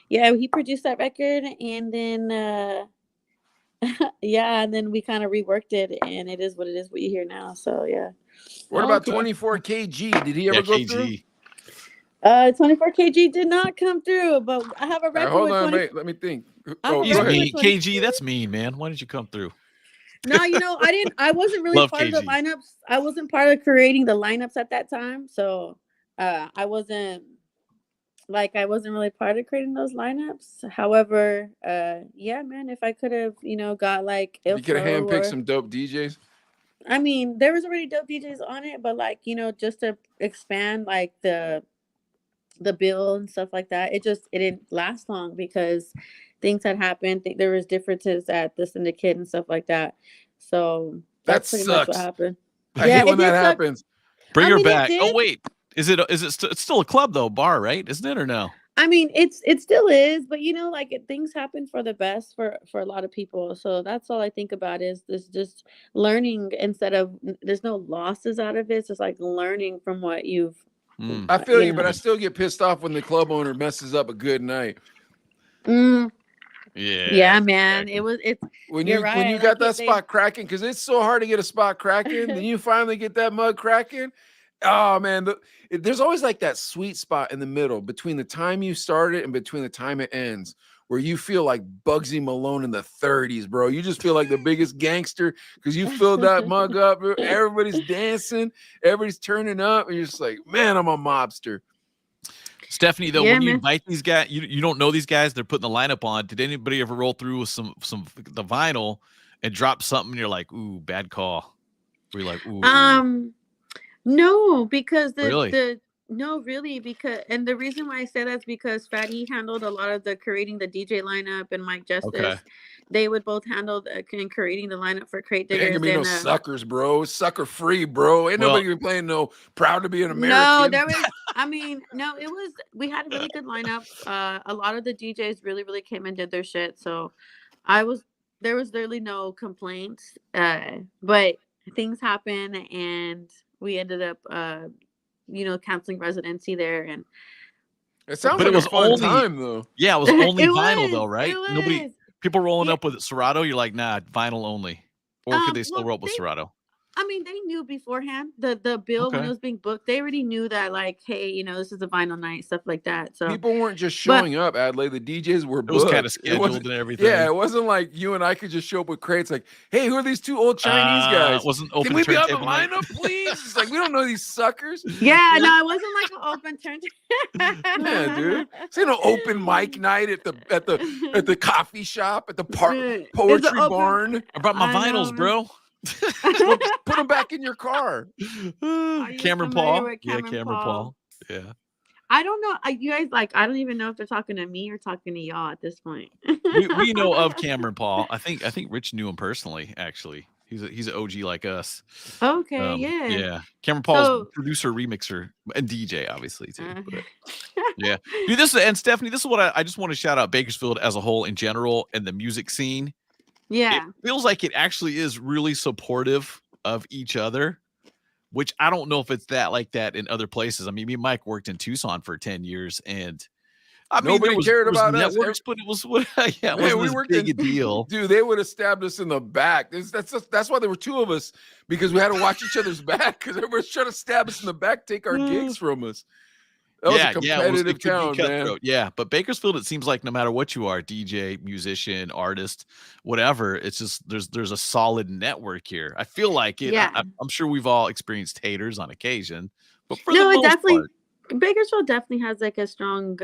he produced that record and then and then we kind of reworked it and it is what it is. What you hear now. So yeah. What about 24 kg? Did he ever go through? 24 kg did not come through, but I have a record. Hold on, wait, let me think. KG, that's mean, man. Why didn't you come through? No, I wasn't really part of the lineups. I wasn't part of creating the lineups at that time. So I wasn't really part of creating those lineups. However, yeah, man, if I could have, got you could have handpicked some dope DJs. I mean, there was already dope DJs on it, but just to expand the bill and stuff like that, it didn't last long because things had happened. There was differences at the Syndicate and stuff like that. So that's pretty much what happened. I hate when that happens. Bring her back. Oh wait, is it? It's still a club though, bar, right? Isn't it or no? I mean, it still is, but things happen for the best for a lot of people. So that's all I think about is this just learning instead of there's no losses out of it. It's just learning from what you've. I feel you, but I still get pissed off when the club owner messes up a good night. Yeah, man. When you got that spot cracking, because it's so hard to get a spot cracking, then you finally get that mug cracking. Oh man, there's always that sweet spot in the middle between the time you start it and between the time it ends, where you feel like Bugsy Malone in the 30s, bro. You just feel like the biggest gangster because you filled that mug up. Everybody's dancing, everybody's turning up, and you're just like, man, I'm a mobster. Stephanie, though, when you invite these guys, you don't know these guys. They're putting the lineup on. Did anybody ever roll through with the vinyl and drop something? And you're like, ooh, bad call. Were you like, ooh? No, because really? Because and the reason why I say that's because Fatty handled a lot of the creating the DJ lineup and Mike Justice. Okay. They would both handle and creating the lineup for Crate Diggers. Ain't gonna be no suckers, bro. Sucker free, bro. Ain't nobody gonna be playing no Proud to Be an American. No, we had a really good lineup. A lot of the DJs really, really came and did their shit. So there was literally no complaints. But things happen and we ended up canceling residency there, and it sounds like it was fun time though. Yeah, it was only vinyl though, right? People rolling up with Serato. You're like, nah, vinyl only. Or could they still roll up with Serato? I mean, they knew beforehand the bill when it was being booked. They already knew that, like, hey, you know, this is a vinyl night, stuff like that. So people weren't just showing up. Adelaide, the DJs were booked. It was kind of scheduled and everything. Yeah, it wasn't like you and I could just show up with crates. Like, hey, who are these two old Chinese guys? Can we be on the lineup, please? It's like we don't know these suckers. Yeah, no, it wasn't like an open turntable. Yeah, dude. It's an open mic night at the coffee shop at the poetry barn. I brought my vinyls, bro. Put them back in your car. Cameron Paul. Cameron Paul. Yeah. I don't know. You guys, like, I don't even know if they're talking to me or talking to y'all at this point. we know of Cameron Paul. I think Rich knew him personally. Actually, he's an OG like us. Okay. Yeah. Cameron Paul's producer, remixer, and DJ, obviously too. But, yeah, dude. And Stephanie, this is what I just want to shout out Bakersfield as a whole in general and the music scene. Yeah, it feels like it actually is really supportive of each other, which I don't know if it's like that in other places. I mean, me and Mike worked in Tucson for 10 years, and nobody cared about us. But it was we worked big a deal. Dude, they would have stabbed us in the back. That's why there were two of us, because we had to watch each other's back, because everybody was trying to stab us in the back, take our gigs from us. That was a competitive town, man. Yeah, but Bakersfield, it seems like no matter what you are, DJ, musician, artist, whatever, it's just there's a solid network here. I feel like it. Yeah. I'm sure we've all experienced haters on occasion, but for the most part, Bakersfield definitely has like a strong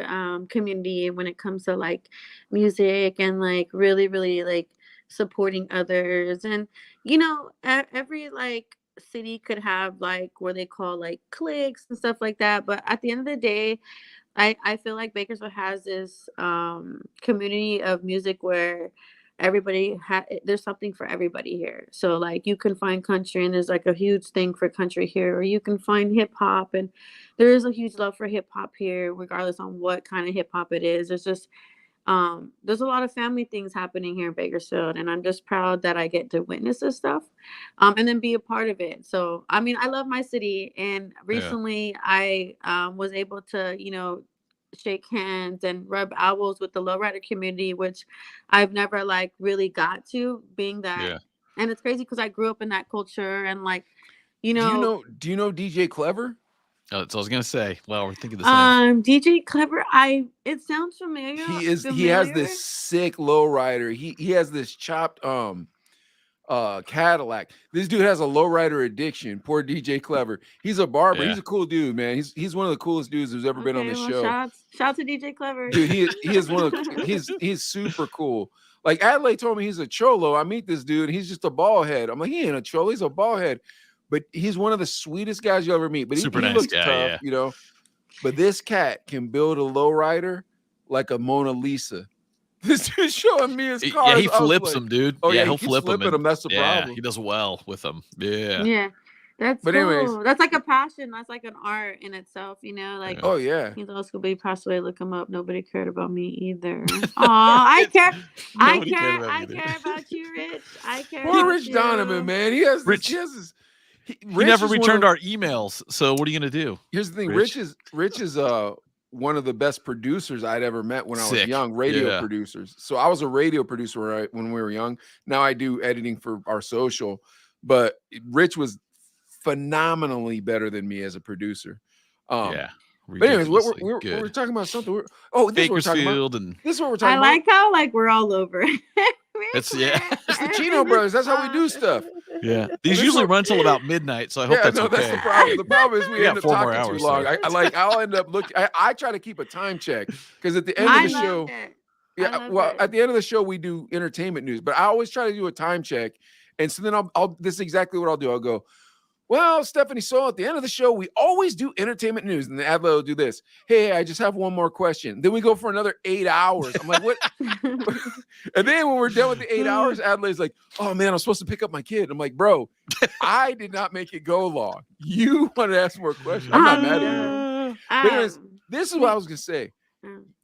community when it comes to like music and like really, really like supporting others. And you know, every like city could have like what they call like cliques and stuff like that, but at the end of the day, I feel like Bakersfield has this community of music where everybody there's something for everybody here. So like you can find country and there's like a huge thing for country here, or you can find hip hop and there is a huge love for hip hop here, regardless on what kind of hip hop it is. There's just there's a lot of family things happening here in Bakersfield, and I'm just proud that I get to witness this stuff and then be a part of it. So, I mean, I love my city, and recently I was able to, you know, shake hands and rub elbows with the lowrider community, which I've never like really got to, being that. And it's crazy because I grew up in that culture, and like, you know. Do you know DJ Clever? Oh, that's what I was gonna say. Well, we're thinking the same. DJ Clever, it sounds familiar. He has this sick lowrider. He has this chopped Cadillac. This dude has a lowrider addiction. Poor DJ Clever. He's a barber. He's a cool dude, man. He's one of the coolest dudes who's ever been on this show. Shout to DJ Clever. Dude, he is one of he's super cool. Like Adelaide told me he's a cholo. I meet this dude, he's just a ball head. I'm like, he ain't a cholo, he's a ball head. But he's one of the sweetest guys you'll ever meet. But he nice looks guy, tough, you know. But this cat can build a lowrider like a Mona Lisa. This dude's showing me his cars. Yeah, he flips them, dude. Oh yeah, he'll flip them. That's the problem. He does well with them. Yeah. Yeah. That's but cool. anyways, that's like a passion. That's like an art in itself, you know. Like, oh yeah, he's old school, but he passed away. Look him up. Nobody cared about me either. I care. I care about you, Rich. I care. Poor about Rich you. Donovan, man. He never returned our emails. So what are you gonna do? Here's the thing, Rich is one of the best producers I'd ever met when I was young. Radio producers. So I was a radio producer when we were young. Now I do editing for our social, but Rich was phenomenally better than me as a producer. But anyways, we're talking about something. Bakersfield, and this is what we're talking about. I like how like we're all over. It's it's the Chino brothers. That's how we do stuff. Yeah, these usually run till about midnight, so I hope that's okay. That's the problem. The problem is we end up talking too long. I'll end up looking. I try to keep a time check because at the end of the show, at the end of the show we do entertainment news, but I always try to do a time check, and so then I'll this is exactly what I'll do. I'll go, well, Stephaniesoul, at the end of the show, we always do entertainment news. And the Adelaide will do this. Hey, I just have one more question. Then we go for another 8 hours. I'm like, what? And then when we're done with the 8 hours, Adelaide's like, oh, man, I'm supposed to pick up my kid. I'm like, bro, I did not make it go long. You want to ask more questions. I'm not mad at you. But anyways, this is what I was going to say.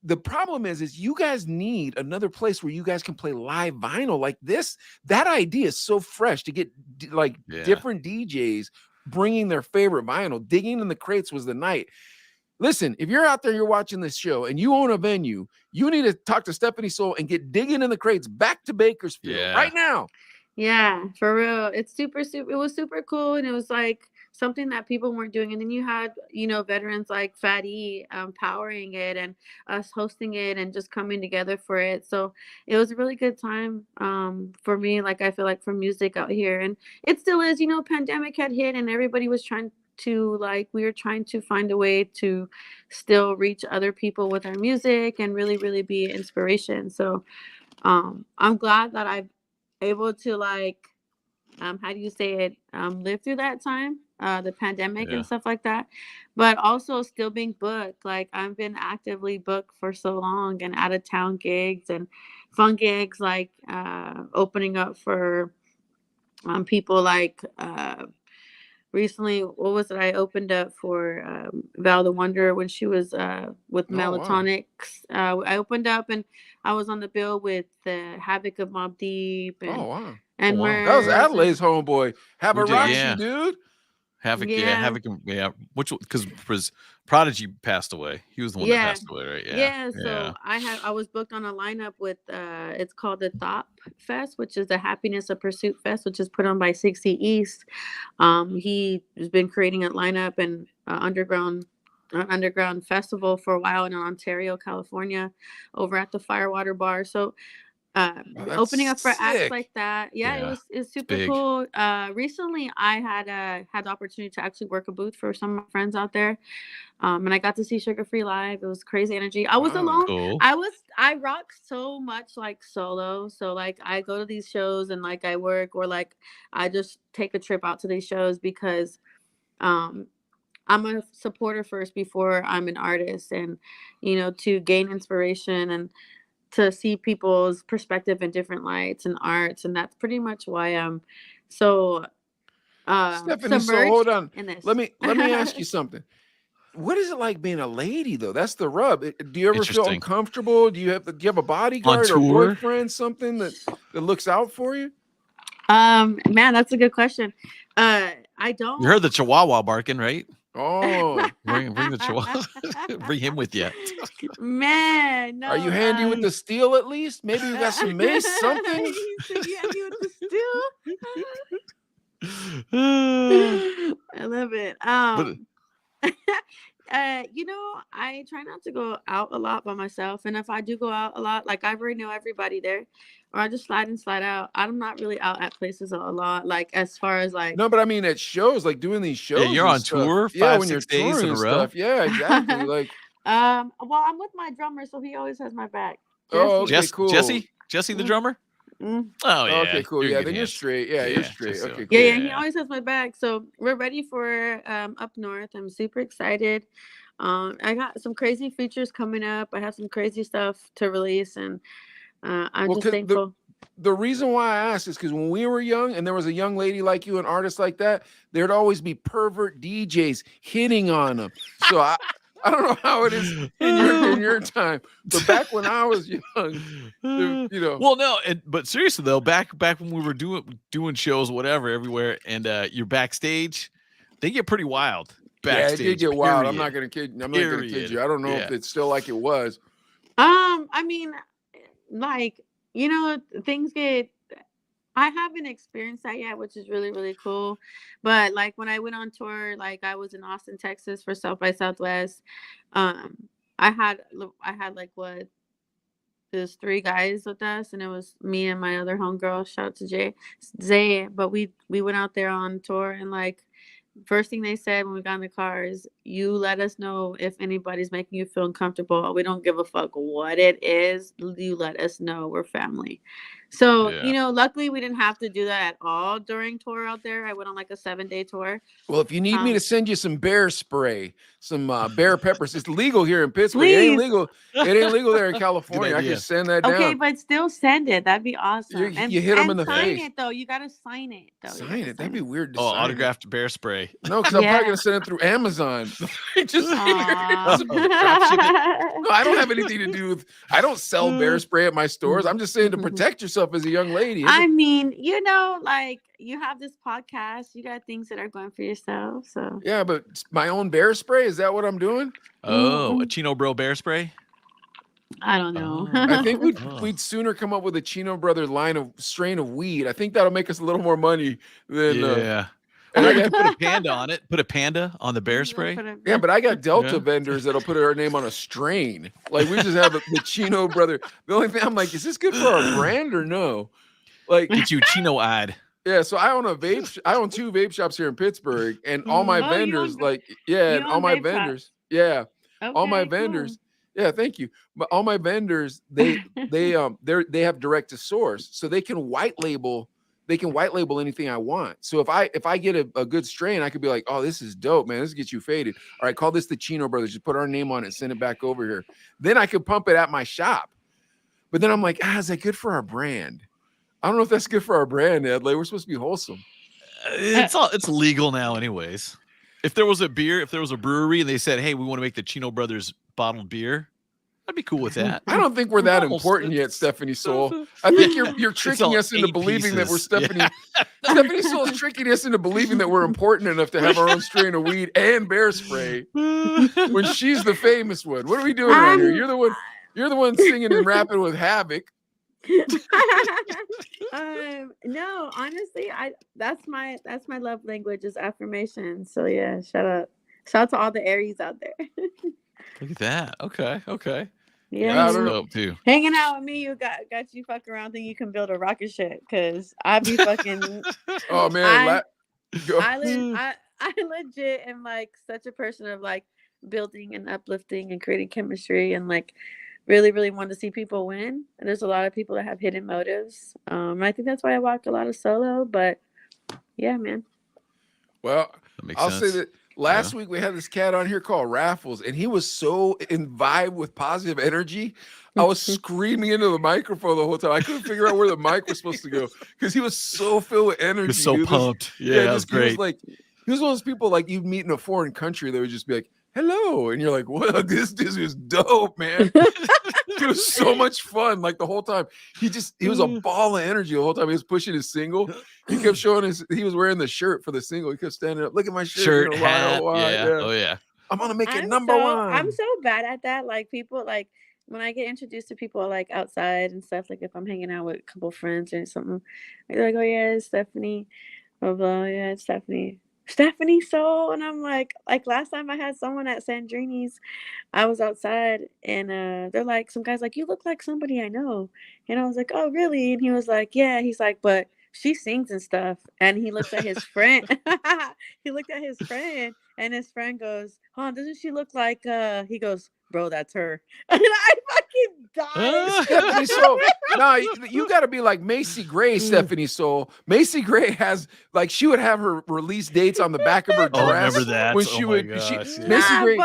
The problem is you guys need another place where you guys can play live vinyl like this. That idea is so fresh to get like different DJs bringing their favorite vinyl. Digging in the crates was the night. Listen, if you're out there, you're watching this show and you own a venue, you need to talk to Stephaniesoul and get Digging in the Crates back to Bakersfield right now. Yeah, for real. It's super. It was super cool, and it was like something that people weren't doing. And then you had, veterans like Fatty powering it, and us hosting it, and just coming together for it. So it was a really good time for me. Like I feel like for music out here, and it still is. Pandemic had hit, and everybody was trying to we were trying to find a way to still reach other people with our music and really, really be an inspiration. So I'm glad that I've able to how do you say it, live through that time, the pandemic and stuff like that, but also still being booked. Like I've been actively booked for so long, and out of town gigs and fun gigs, like opening up for people like recently, what was it? I opened up for Val the Wonder when she was with Melatonic's. I opened up, and I was on the bill with the Havoc of Mobb Deep and and that was Murs Adelaide's homeboy. Have a Roxy, yeah. dude. Havoc, Havoc, which because Prodigy passed away. He was the one that passed away, right? Yeah. So I was booked on a lineup with it's called the Thought Fest, which is the Happiness of Pursuit Fest, which is put on by 60 East. He has been creating a lineup and underground festival for a while in Ontario, California, over at the Firewater Bar. So opening up for acts like that, it's super cool. Recently I had the opportunity to actually work a booth for some of my friends out there, and I got to see Sugar Free live. It was crazy energy. I was alone. Cool. I rock so much solo, so I go to these shows and I work, or I just take a trip out to these shows because I'm a supporter first before I'm an artist, and to gain inspiration and to see people's perspective in different lights and arts, and that's pretty much why I'm so Stephanie, so hold on. Let me ask you something. What is it like being a lady though? That's the rub. Do you ever feel uncomfortable? Do you have a bodyguard or boyfriend, something that looks out for you? Man, that's a good question. I don't. You heard the Chihuahua barking, right? Oh, bring the Chihuahua. Bring him with you. Man, no. Are you handy with the steel at least? Maybe you got some mace, something. You handy with the steel? I love it. I try not to go out a lot by myself, and if I do go out a lot, I already know everybody there, or I just slide in, slide out. I'm not really out at places a lot, as far as No, but I mean at shows, doing these shows. Yeah, you're on tour 5-6 days in a row. Yeah, exactly. well, I'm with my drummer, so he always has my back. Jesse. Cool. Jesse the drummer. Mm. Oh yeah. Okay, cool. Yeah, then you're straight. Yeah, you're straight. Okay, cool. Yeah, he always has my back. So we're ready for up north. I'm super excited. I got some crazy features coming up. I have some crazy stuff to release, and I'm just thankful. The reason why I asked is because when we were young and there was a young lady like you, an artist like that, there'd always be pervert DJs hitting on them. So I don't know how it is in your time, but back when I was young, Well, no, but seriously though, back when we were doing shows, whatever, everywhere, and you're backstage, they get pretty wild. Backstage, yeah, it did get wild. I'm not gonna kid you. I don't know if it's still like it was. I mean, things get. I haven't experienced that yet, which is really, really cool. But when I went on tour, I was in Austin, Texas for South by Southwest. I had there's 3 guys with us, and it was me and my other homegirl. Shout out to Zay. But we went out there on tour, and first thing they said when we got in the car is, you let us know if anybody's making you feel uncomfortable. We don't give a fuck what it is. You let us know. We're family. So, luckily we didn't have to do that at all during tour out there. I went on a 7-day tour. Well, if you need me to send you some bear spray, some bear peppers, it's legal here in Pittsburgh. Please. It ain't legal. It ain't legal there in California. I can send that down. Okay, but still send it. That'd be awesome. You hit them in the face. Sign it though. You gotta sign it though. Sign it. That'd be weird to sign autographed bear spray. No, because I'm probably gonna send it through Amazon. Just no, I don't have anything to do with. I don't sell bear spray at my stores. I'm just saying to protect yourself as a young lady. I mean, you have this podcast. You got things that are going for yourself. So yeah, but my own bear spray, is that what I'm doing? Oh, a Chino Bro bear spray. I don't know. I think we'd sooner come up with a Chino Brother strain of weed. I think that'll make us a little more money than And I got to put a panda on it. Put a panda on the bear spray. Yeah, but I got Delta vendors that'll put our name on a strain. Like we just have the Chino Brother. The only thing I'm like, is this good for our brand or no? Like get you Chino ad. Yeah, so I own I own 2 vape shops here in Pittsburgh, and all my vendors, all my vendors, all my vendors, thank you. But all my vendors, they have direct to source, so they can white label. They can white label anything I want. So if I get a good strain, I could be like, oh, this is dope, man. This gets you faded. All right, call this the Chino Brothers. Just put our name on it, send it back over here. Then I could pump it at my shop. But then I'm like, is that good for our brand? I don't know if that's good for our brand, Ed. Like, we're supposed to be wholesome. It's legal now, anyways. If there was a brewery and they said, hey, we want to make the Chino Brothers bottled beer, I'd be cool with that. I don't think we're that important yet, Stephaniesoul. I think you're tricking us into believing that we're Stephanie. Yeah. Stephaniesoul is tricking us into believing that we're important enough to have our own strain of weed and bear spray when she's the famous one. What are we doing right here? You're the one singing and rapping with Havoc. No, honestly, that's my love language is affirmation. So yeah, shout out to all the Aries out there. Look at that. Okay. Yeah, that's dope too. Hanging out with me, you got you fucking around think you can build a rocket ship because I be fucking. Oh man, I legit am like such a person of like building and uplifting and creating chemistry and like really, really want to see people win. And there's a lot of people that have hidden motives. I think that's why I walk a lot of solo. But yeah, man. Well, I'll say that. Last week we had this cat on here called Raffles, and he was so in vibe with positive energy. I was screaming into the microphone the whole time. I couldn't figure out where the mic was supposed to go because he was so filled with energy. He was so pumped. That was great. He was one of those people like you'd meet in a foreign country that would just be like, hello. And you're like, well, this is dope, man. It was so much fun. Like the whole time, he was a ball of energy the whole time. He was pushing his single. He kept showing he was wearing the shirt for the single. He kept standing up. Look at my shirt. Hat. Oh yeah. I'm gonna make it number one. I'm so bad at that. Like people, like when I get introduced to people like outside and stuff, like if I'm hanging out with a couple friends or something, they're like, oh yeah, it's Stephanie. Blah blah. Yeah, it's Stephaniesoul. And I'm like last time I had someone at Sandrini's, I was outside and they're like, some guy's like, you look like somebody I know. And I was like, oh really? And he was like, yeah. He's like, but she sings and stuff. And he looked at his friend. He looked at his friend and his friend goes, oh, doesn't she look like he goes, bro, that's her. And I fucking died. So no, you got to be like Macy Gray, Stephaniesoul. Macy Gray has like she would have her release dates on the back of her dress. Oh, I remember that. When she would, Macy Gray.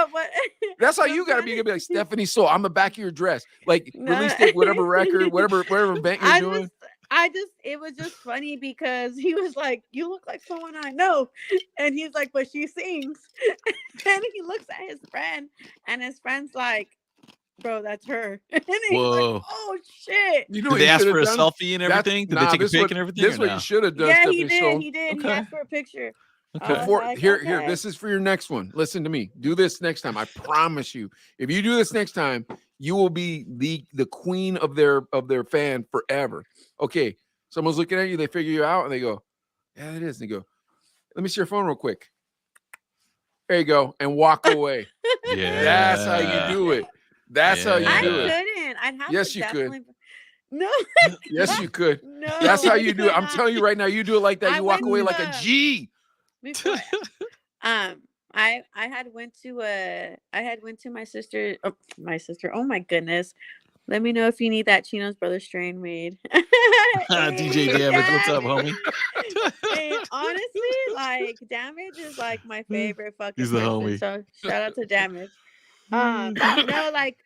That's how you got to be. You got to be like Stephaniesoul on the back of your dress, like release date, whatever record, whatever event you're doing. It was just funny because he was like, you look like someone I know. And he's like, but she sings. And he looks at his friend and his friend's like, bro, that's her. And he's like, oh shit. You know, did they ask for a selfie and everything? Did they take a pic and everything? This is what you should have done. Yeah, he did. He asked for a picture. Okay. Here, this is for your next one. Listen to me. Do this next time. I promise you. If you do this next time, you will be the queen of their fan forever. Okay. Someone's looking at you, they figure you out, and they go, yeah, it is. And they go, let me see your phone real quick. There you go. And walk away. Yeah. That's how you do it. That's how you do it. I couldn't. I'd have yes, to you definitely... could. No. Yes, you could. No. That's how you do it. I'm telling you right now, you do it like that. You walk away like a G. Before, I had went to my sister. Oh my goodness. Let me know if you need that Chino's Brother strain made. DJ Damage, what's up, homie? Hey, honestly, like Damage is like my favorite fucking He's the person, homie. So shout out to Damage. No, like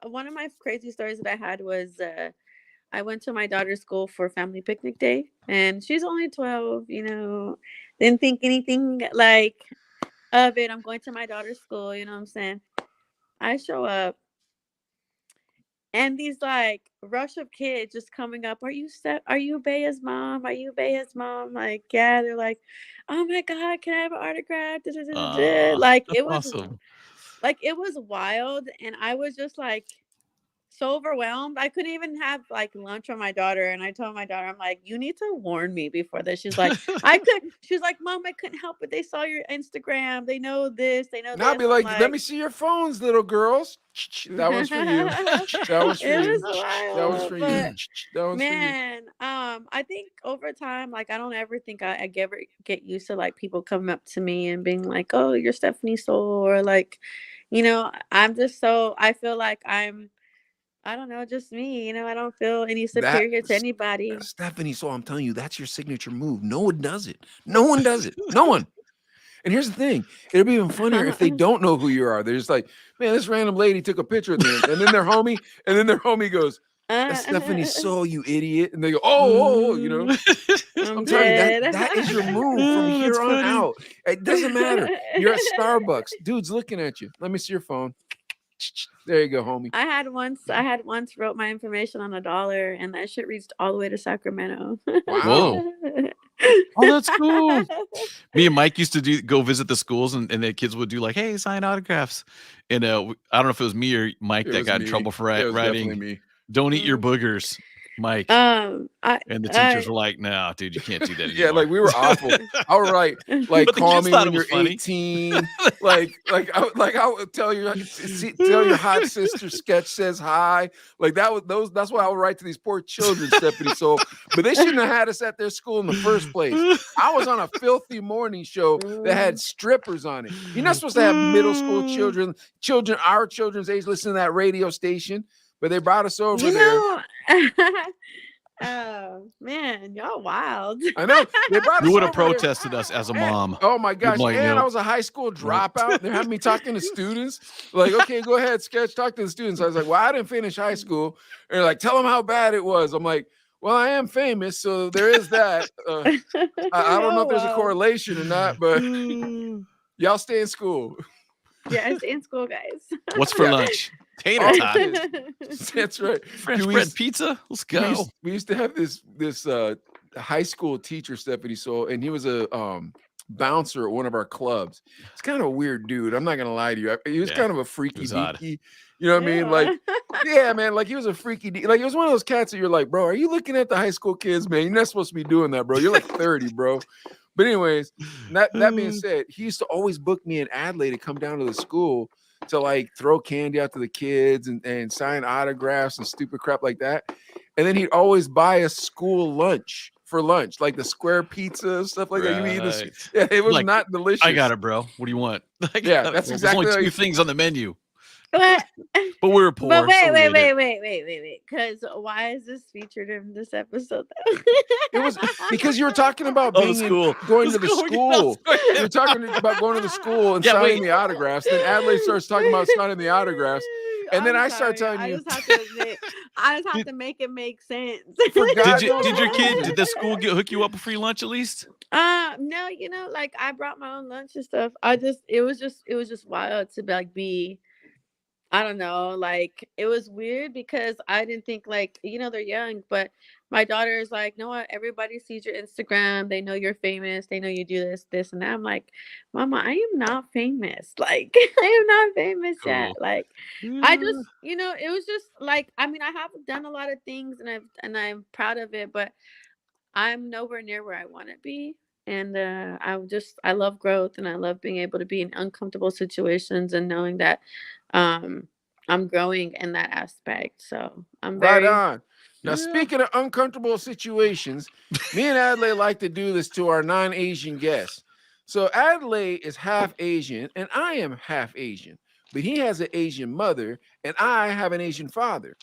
one of my crazy stories that I had was I went to my daughter's school for family picnic day, and she's only 12. You know, didn't think anything like of it. I'm going to my daughter's school. You know what I'm saying? I show up. And these like rush of kids just coming up. Are you Baya's mom? Are you Baya's mom? Like, yeah. They're like, oh my God, can I have an autograph? Like it was awesome. Like it was wild. And I was just like, so overwhelmed. I couldn't even have like lunch with my daughter. And I told my daughter, I'm like, you need to warn me before this. She's like, she's like, Mom, I couldn't help it. They saw your Instagram. They know this. They know and I'll this. be like, let me see your phones, little girls. That one's for you. That was for you. That was for you. That one's man, I think over time, like I don't ever think I ever get used to like people coming up to me and being like, oh, you're Stephaniesoul, or like, you know, I'm just so, I feel like I don't know, just me, you know, I don't feel any superior to anybody. Stephaniesoul, I'm telling you, that's your signature move. No one does it. No one does it. No one. And here's the thing. It'll be even funnier if they don't know who you are. They're just like, man, this random lady took a picture of them. And then their homie goes, that's Stephaniesoul, you idiot. And they go, oh, you know. I'm telling you, that is your move from here on out. It doesn't matter. You're at Starbucks. Dude's looking at you. Let me see your phone. There you go, homie. I had once wrote my information on $1, and that shit reached all the way to Sacramento. Wow. Oh, that's cool. Me and Mike used to go visit the schools, and the kids would do like, hey, sign autographs. And I don't know if it was me or Mike that got in trouble for writing, don't eat your boogers, Mike. And the teachers were like, no, dude, you can't do that anymore. Yeah, like we were awful. I would write, like, call me when you're 18. I would tell your hot sister sketch says hi. Like that's what I would write to these poor children, Stephaniesoul. But they shouldn't have had us at their school in the first place. I was on a filthy morning show that had strippers on it. You're not supposed to have middle school children, our children's age, listen to that radio station. But they brought us over there. Oh man, y'all wild. I know. They brought us you would have over protested us as a mom. Oh my gosh. Like, and I was a high school dropout. They're having me talking to students. Like, okay, go ahead, sketch, talk to the students. I was like, well, I didn't finish high school. And they're like, tell them how bad it was. I'm like, well, I am famous, so there is that. I don't know if there's a correlation or not, but y'all stay in school. Yeah, stay in school, guys. What's for lunch? Tater tots. That's right. French bread pizza. Let's go. We used to have this high school teacher, Stephaniesoul, and he was a bouncer at one of our clubs. It's kind of a weird dude. I'm not gonna lie to you. He was kind of a freaky deaky. You know what I mean? Like, yeah, man. Like he was a freaky. Like it was one of those cats that you're like, bro, are you looking at the high school kids, man? You're not supposed to be doing that, bro. You're like 30, bro. But anyways, that being said, he used to always book me and Adelaide to come down to the school to like throw candy out to the kids and sign autographs and stupid crap like that. And then he'd always buy us school lunch for lunch, like the square pizza, stuff like that. You eat this. Yeah, it was like, not delicious. I got it, bro. What do you want? Yeah, that's exactly. There's only two things on the menu. But we were poor. But wait. Because why is this featured in this episode? It was because you were talking about going to the school. You were talking about going to the school and signing the autographs. Then Adelaide starts talking about signing the autographs. And then I start telling you. I just have to make it make sense. Did the school hook you up a free lunch at least? No, you know, like I brought my own lunch and stuff. It was just wild to be. I don't know, like it was weird because I didn't think like, you know, they're young, but my daughter is like, no, what? Everybody sees your Instagram. They know you're famous. They know you do this, and that. I'm like, Mama, I am not famous. Like, I am not famous yet. Like, I just, you know, it was just like, I mean, I have done a lot of things and I'm proud of it, but I'm nowhere near where I want to be. And I love growth, and I love being able to be in uncomfortable situations and knowing that I'm growing in that aspect. So I'm very right on. Now, speaking of uncomfortable situations, me and Adelaide like to do this to our non-Asian guests. So Adelaide is half Asian and I am half Asian, but he has an Asian mother and I have an Asian father.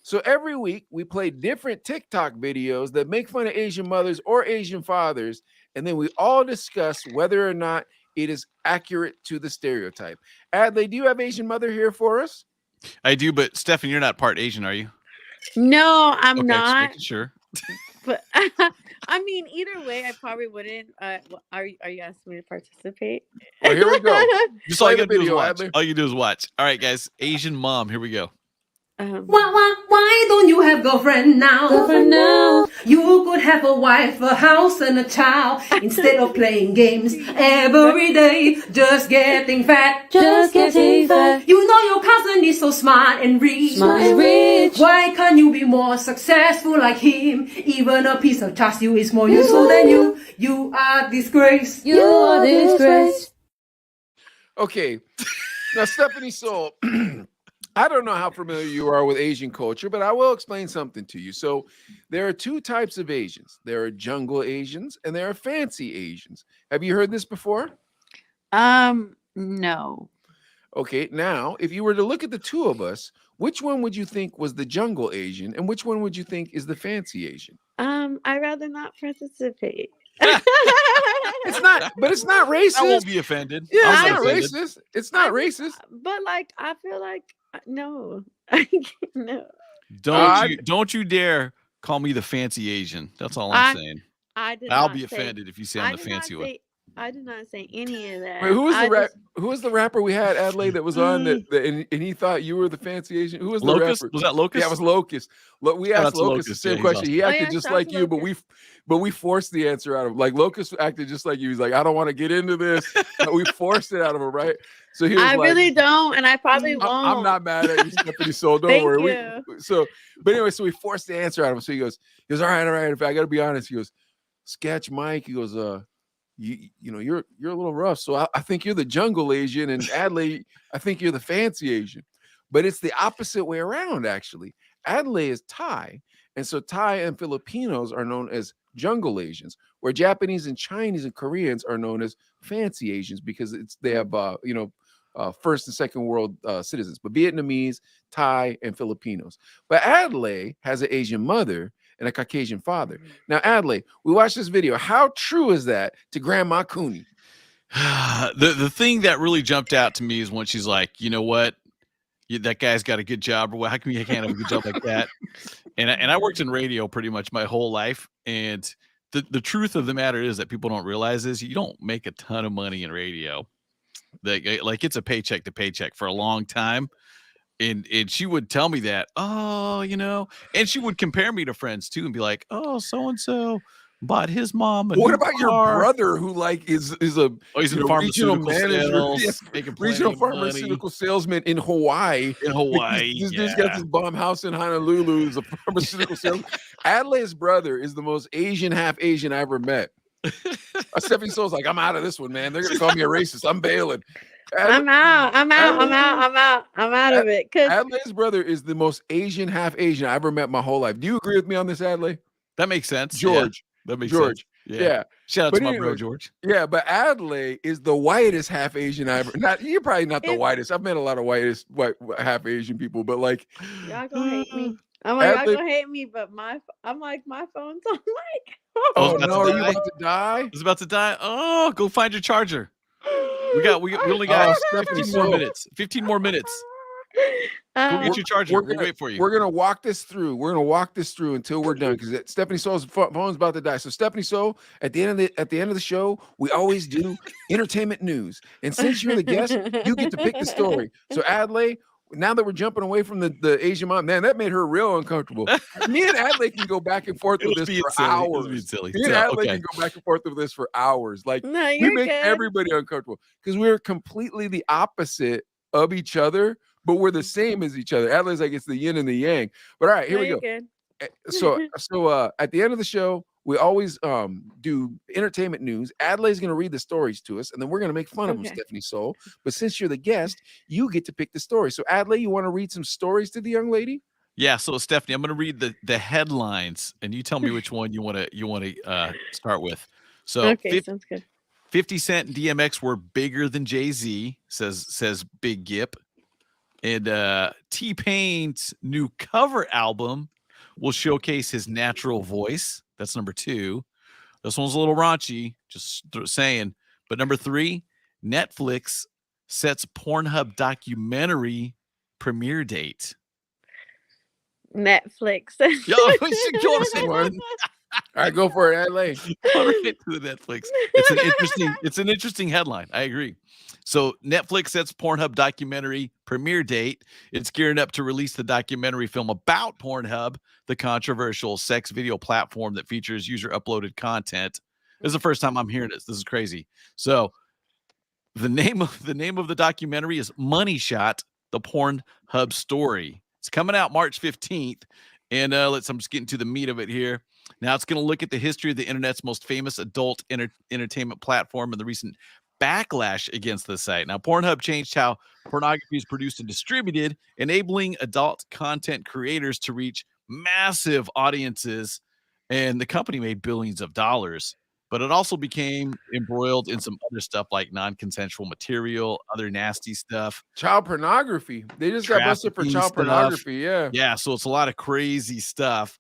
So every week we play different TikTok videos that make fun of Asian mothers or Asian fathers, and then we all discuss whether or not it is accurate to the stereotype. Adelaide, do you have Asian mother here for us? I do, but Stephan, you're not part Asian, are you? No, I'm not. Sure. But I mean, either way, I probably wouldn't. Are you asking me to participate? Well, here we go. Just all you do is watch. All you do is watch. All right, guys. Asian mom. Here we go. Why don't you have girlfriend now? Girlfriend now. You could have a wife, a house, and a child instead of playing games every day. Just getting fat. Just getting fat. You know your cousin is so smart and rich. Smart and rich. Why can't you be more successful like him? Even a piece of chassis is more useful than you. You are disgrace. You are disgrace. Okay. Now, Stephaniesoul, I don't know how familiar you are with Asian culture, but I will explain something to you. So there are two types of Asians. There are jungle Asians and there are fancy Asians. Have you heard this before? No. Okay, now, if you were to look at the two of us, which one would you think was the jungle Asian and which one would you think is the fancy Asian? I'd rather not participate. It's not, but it's not racist. I won't be offended. Yeah, it's not racist. It's not racist. But like, I feel like no. No. Don't you dare call me the fancy Asian. That's all I'm saying. I'll be offended if you say I'm the fancy one. I did not say any of that. Wait, who was the rapper we had, Adelaide, that was on and he thought you were the fancy Asian? Who was the Locust? rapper? Was that Locust? Yeah, it was Locust. We asked Locust the same question. Awesome. He acted just like you, but we forced the answer out of him. Like Locust acted just like you. He's like, I don't want to get into this. But we forced it out of him, right? So he was I really don't, and I probably won't. I'm not mad at you, Stephaniesoul. Don't worry. But anyway, so we forced the answer out of him. So he goes, all right. If I got to be honest, he goes, Sketch Mike. He goes, you know, you're a little rough. So I think you're the jungle Asian, and Adelaide, I think you're the fancy Asian. But it's the opposite way around, actually. Adelaide is Thai, and so Thai and Filipinos are known as jungle Asians, where Japanese and Chinese and Koreans are known as fancy Asians because they have first and second world citizens, but Vietnamese, Thai, and Filipinos. But Adelaide has an Asian mother and a Caucasian father. Now, Adelaide, we watched this video. How true is that to Grandma Cooney? The thing that really jumped out to me is when she's like, you know what? That guy's got a good job, or how come you can't have a good job like that? And I worked in radio pretty much my whole life. And the truth of the matter is that people don't realize is you don't make a ton of money in radio. Like it's a paycheck to paycheck for a long time. And she would tell me that, and she would compare me to friends too and be like, oh, so-and-so bought his mom. What about your brother who is a regional manager, regional pharmaceutical salesman in Hawaii? This dude's got this bomb house in Honolulu. He's a pharmaceutical salesman. Adelaide's brother is the most Asian, half Asian I ever met. Stephaniesoul's like, I'm out of this one, man. They're gonna call me a racist. I'm bailing. I'm out of it. Adelaide's brother is the most Asian, half Asian I ever met in my whole life. Do you agree with me on this, Adelaide? That makes sense. George. Yeah, that makes sense. Yeah. Shout out to my bro, George. Yeah, but Adelaide is the whitest half Asian I ever. You're probably not the whitest. I've met a lot of white half Asian people, but like, y'all gonna hate me. I'm like, y'all gonna hate me, but my phone's on like. Oh no, are you about to die? It's about to die. Oh, go find your charger. We only got 15 more minutes. 15 more minutes. Go get your charger. We'll wait for you. We're gonna walk this through. We're gonna walk this through until we're done because Stephaniesoul's phone's about to die. So Stephaniesoul, at the end of the show, we always do entertainment news. And since you're the guest, you get to pick the story. So Adelaide, now that we're jumping away from the Asian mom, man, that made her real uncomfortable. Me and Adelaide can go back and forth with this for hours. Me and Adelaide can go back and forth with this for hours. Like we make everybody uncomfortable because we're completely the opposite of each other, but we're the same as each other. Adelaide's like it's the yin and the yang. But all right, here we go. So at the end of the show, we always do entertainment news. Adelaide's going to read the stories to us, and then we're going to make fun of them, Stephaniesoul. But since you're the guest, you get to pick the story. So Adelaide, you want to read some stories to the young lady? Yeah. So Stephanie, I'm going to read the headlines, and you tell me which one you want to start with. So sounds good. 50 Cent and DMX were bigger than Jay-Z, says Big Gip. And T-Pain's new cover album will showcase his natural voice. That's number 2. This one's a little raunchy, just saying. But number 3, Netflix sets Pornhub documentary premiere date. Netflix. All right, go for it, LA. All right, to the Netflix. It's an interesting headline. I agree. So Netflix sets Pornhub documentary premiere date. It's gearing up to release the documentary film about Pornhub, the controversial sex video platform that features user-uploaded content. This is the first time I'm hearing this. This is crazy. So the name of the documentary is Money Shot, the Pornhub story. It's coming out March 15th. And I'm just getting to the meat of it here. Now it's going to look at the history of the internet's most famous adult entertainment platform and the recent backlash against the site. Now, Pornhub changed how pornography is produced and distributed, enabling adult content creators to reach massive audiences. And the company made billions of dollars. But it also became embroiled in some other stuff like non-consensual material, other nasty stuff. Child pornography. They just got busted for child pornography. Yeah. Yeah. So it's a lot of crazy stuff.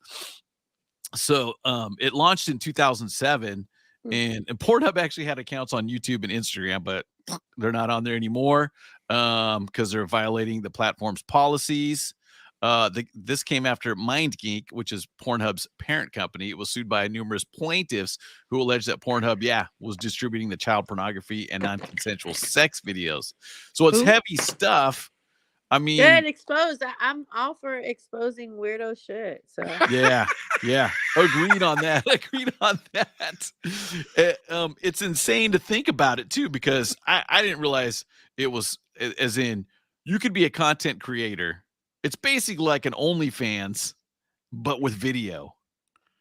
So it launched in 2007 and Pornhub actually had accounts on YouTube and Instagram, but they're not on there anymore because they're violating the platform's policies. This came after MindGeek, which is Pornhub's parent company. It was sued by numerous plaintiffs who alleged that Pornhub, was distributing the child pornography and non-consensual sex videos. So it's heavy stuff. I mean, good exposed. I'm all for exposing weirdo shit. So yeah, agreed on that. It's insane to think about it too, because I didn't realize it was as in you could be a content creator. It's basically like an OnlyFans, but with video.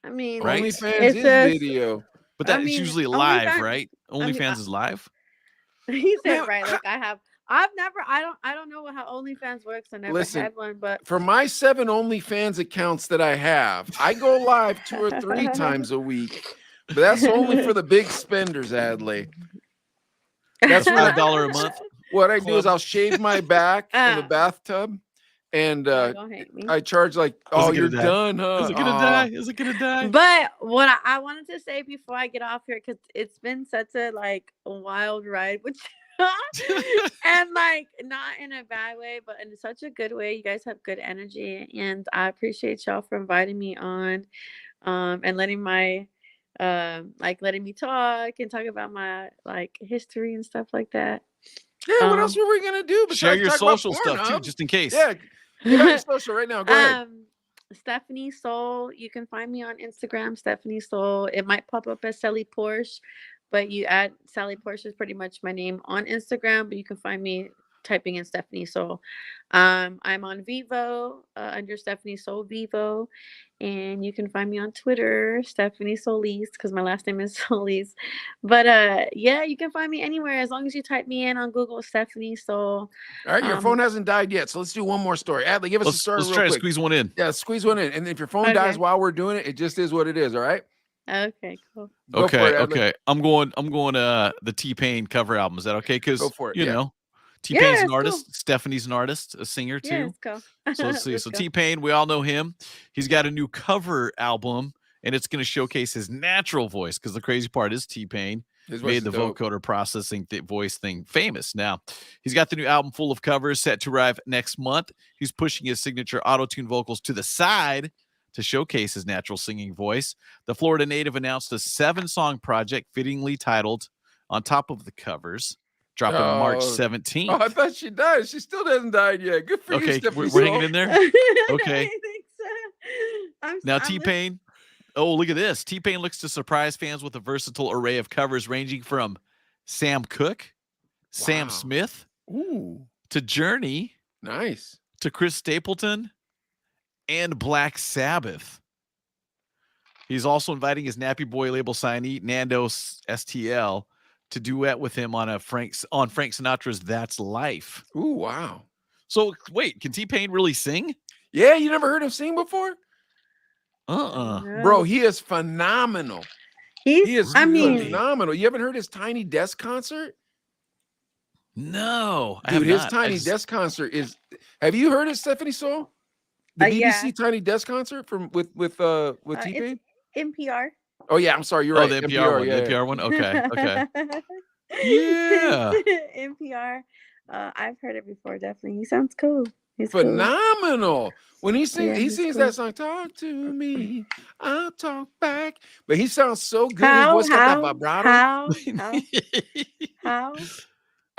I mean, right? OnlyFans is video, but that's usually live, right? OnlyFans is live. He said right. Like I don't know how OnlyFans works. I never had one, but for my 7 OnlyFans accounts that I have, I go live 2 or 3 times a week. But that's only for the big spenders, Adley. That's $5 a month. What I do is I'll shave my back in the bathtub, and I charge like, you're done, huh? Is it gonna die? Is it gonna die? But what I wanted to say before I get off here, because it's been such a wild ride, which. And not in a bad way, but in such a good way. You guys have good energy, and I appreciate y'all for inviting me on, and letting my letting me talk about my history and stuff like that. Yeah, what else were we gonna do? Share your social stuff too, just in case. Yeah, get on your social right now. Go ahead. Stephaniesoul. You can find me on Instagram, Stephaniesoul. It might pop up as Sally Porsche. But you add Sally Porsche is pretty much my name on Instagram, but you can find me typing in Stephaniesoul. I'm on Vivo under Stephaniesoul Vivo, and you can find me on Twitter, Stephaniesoul Solis, because my last name is Solis. But you can find me anywhere as long as you type me in on Google, Stephaniesoul. All right, your phone hasn't died yet, so let's do one more story. Adley, give us a story. Let's real try quick. to squeeze one in. Yeah, squeeze one in, and if your phone dies while we're doing it, it just is what it is. All right. Okay, cool. Okay. I'm going the T-Pain cover album. Is that okay? Because you know, T-Pain's an artist. Cool. Stephanie's an artist, a singer too. Yeah, cool. So let's see. So T-Pain, we all know him. He's got a new cover album, and it's going to showcase his natural voice. Because the crazy part is T-Pain made the vocoder processing voice thing famous. Now he's got the new album full of covers set to arrive next month. He's pushing his signature auto-tune vocals to the side to showcase his natural singing voice. The Florida native announced a 7-song project fittingly titled On Top of the Covers, dropping March 17th. Oh, I thought she died. She still hasn't died yet. Good for you, Stephanie. We're hanging in there? Okay. I think so. Now, T-Pain. Oh, look at this. T-Pain looks to surprise fans with a versatile array of covers ranging from Sam Cooke, Sam Smith, to Journey. Nice. To Chris Stapleton, and Black Sabbath. He's also inviting his Nappy Boy label signee, Nando STL, to duet with him on Frank Sinatra's That's Life. Ooh, wow. So wait, can T-Pain really sing? Yeah, you never heard him sing before? No. Bro, he is phenomenal. He is phenomenal. You haven't heard his Tiny Desk concert? No. Dude, his Tiny Desk concert is... Have you heard of Stephaniesoul? The BBC Tiny Desk concert with T-Pain? NPR. Oh yeah, I'm sorry, you're right. The NPR one. Yeah. The NPR one. Okay. Yeah. NPR. I've heard it before. Definitely, he sounds cool. He's phenomenal. Cool. When he sings, he sings cool. that song, "Talk to Me, I'll talk back." But he sounds so good. His voice got that vibrato. How?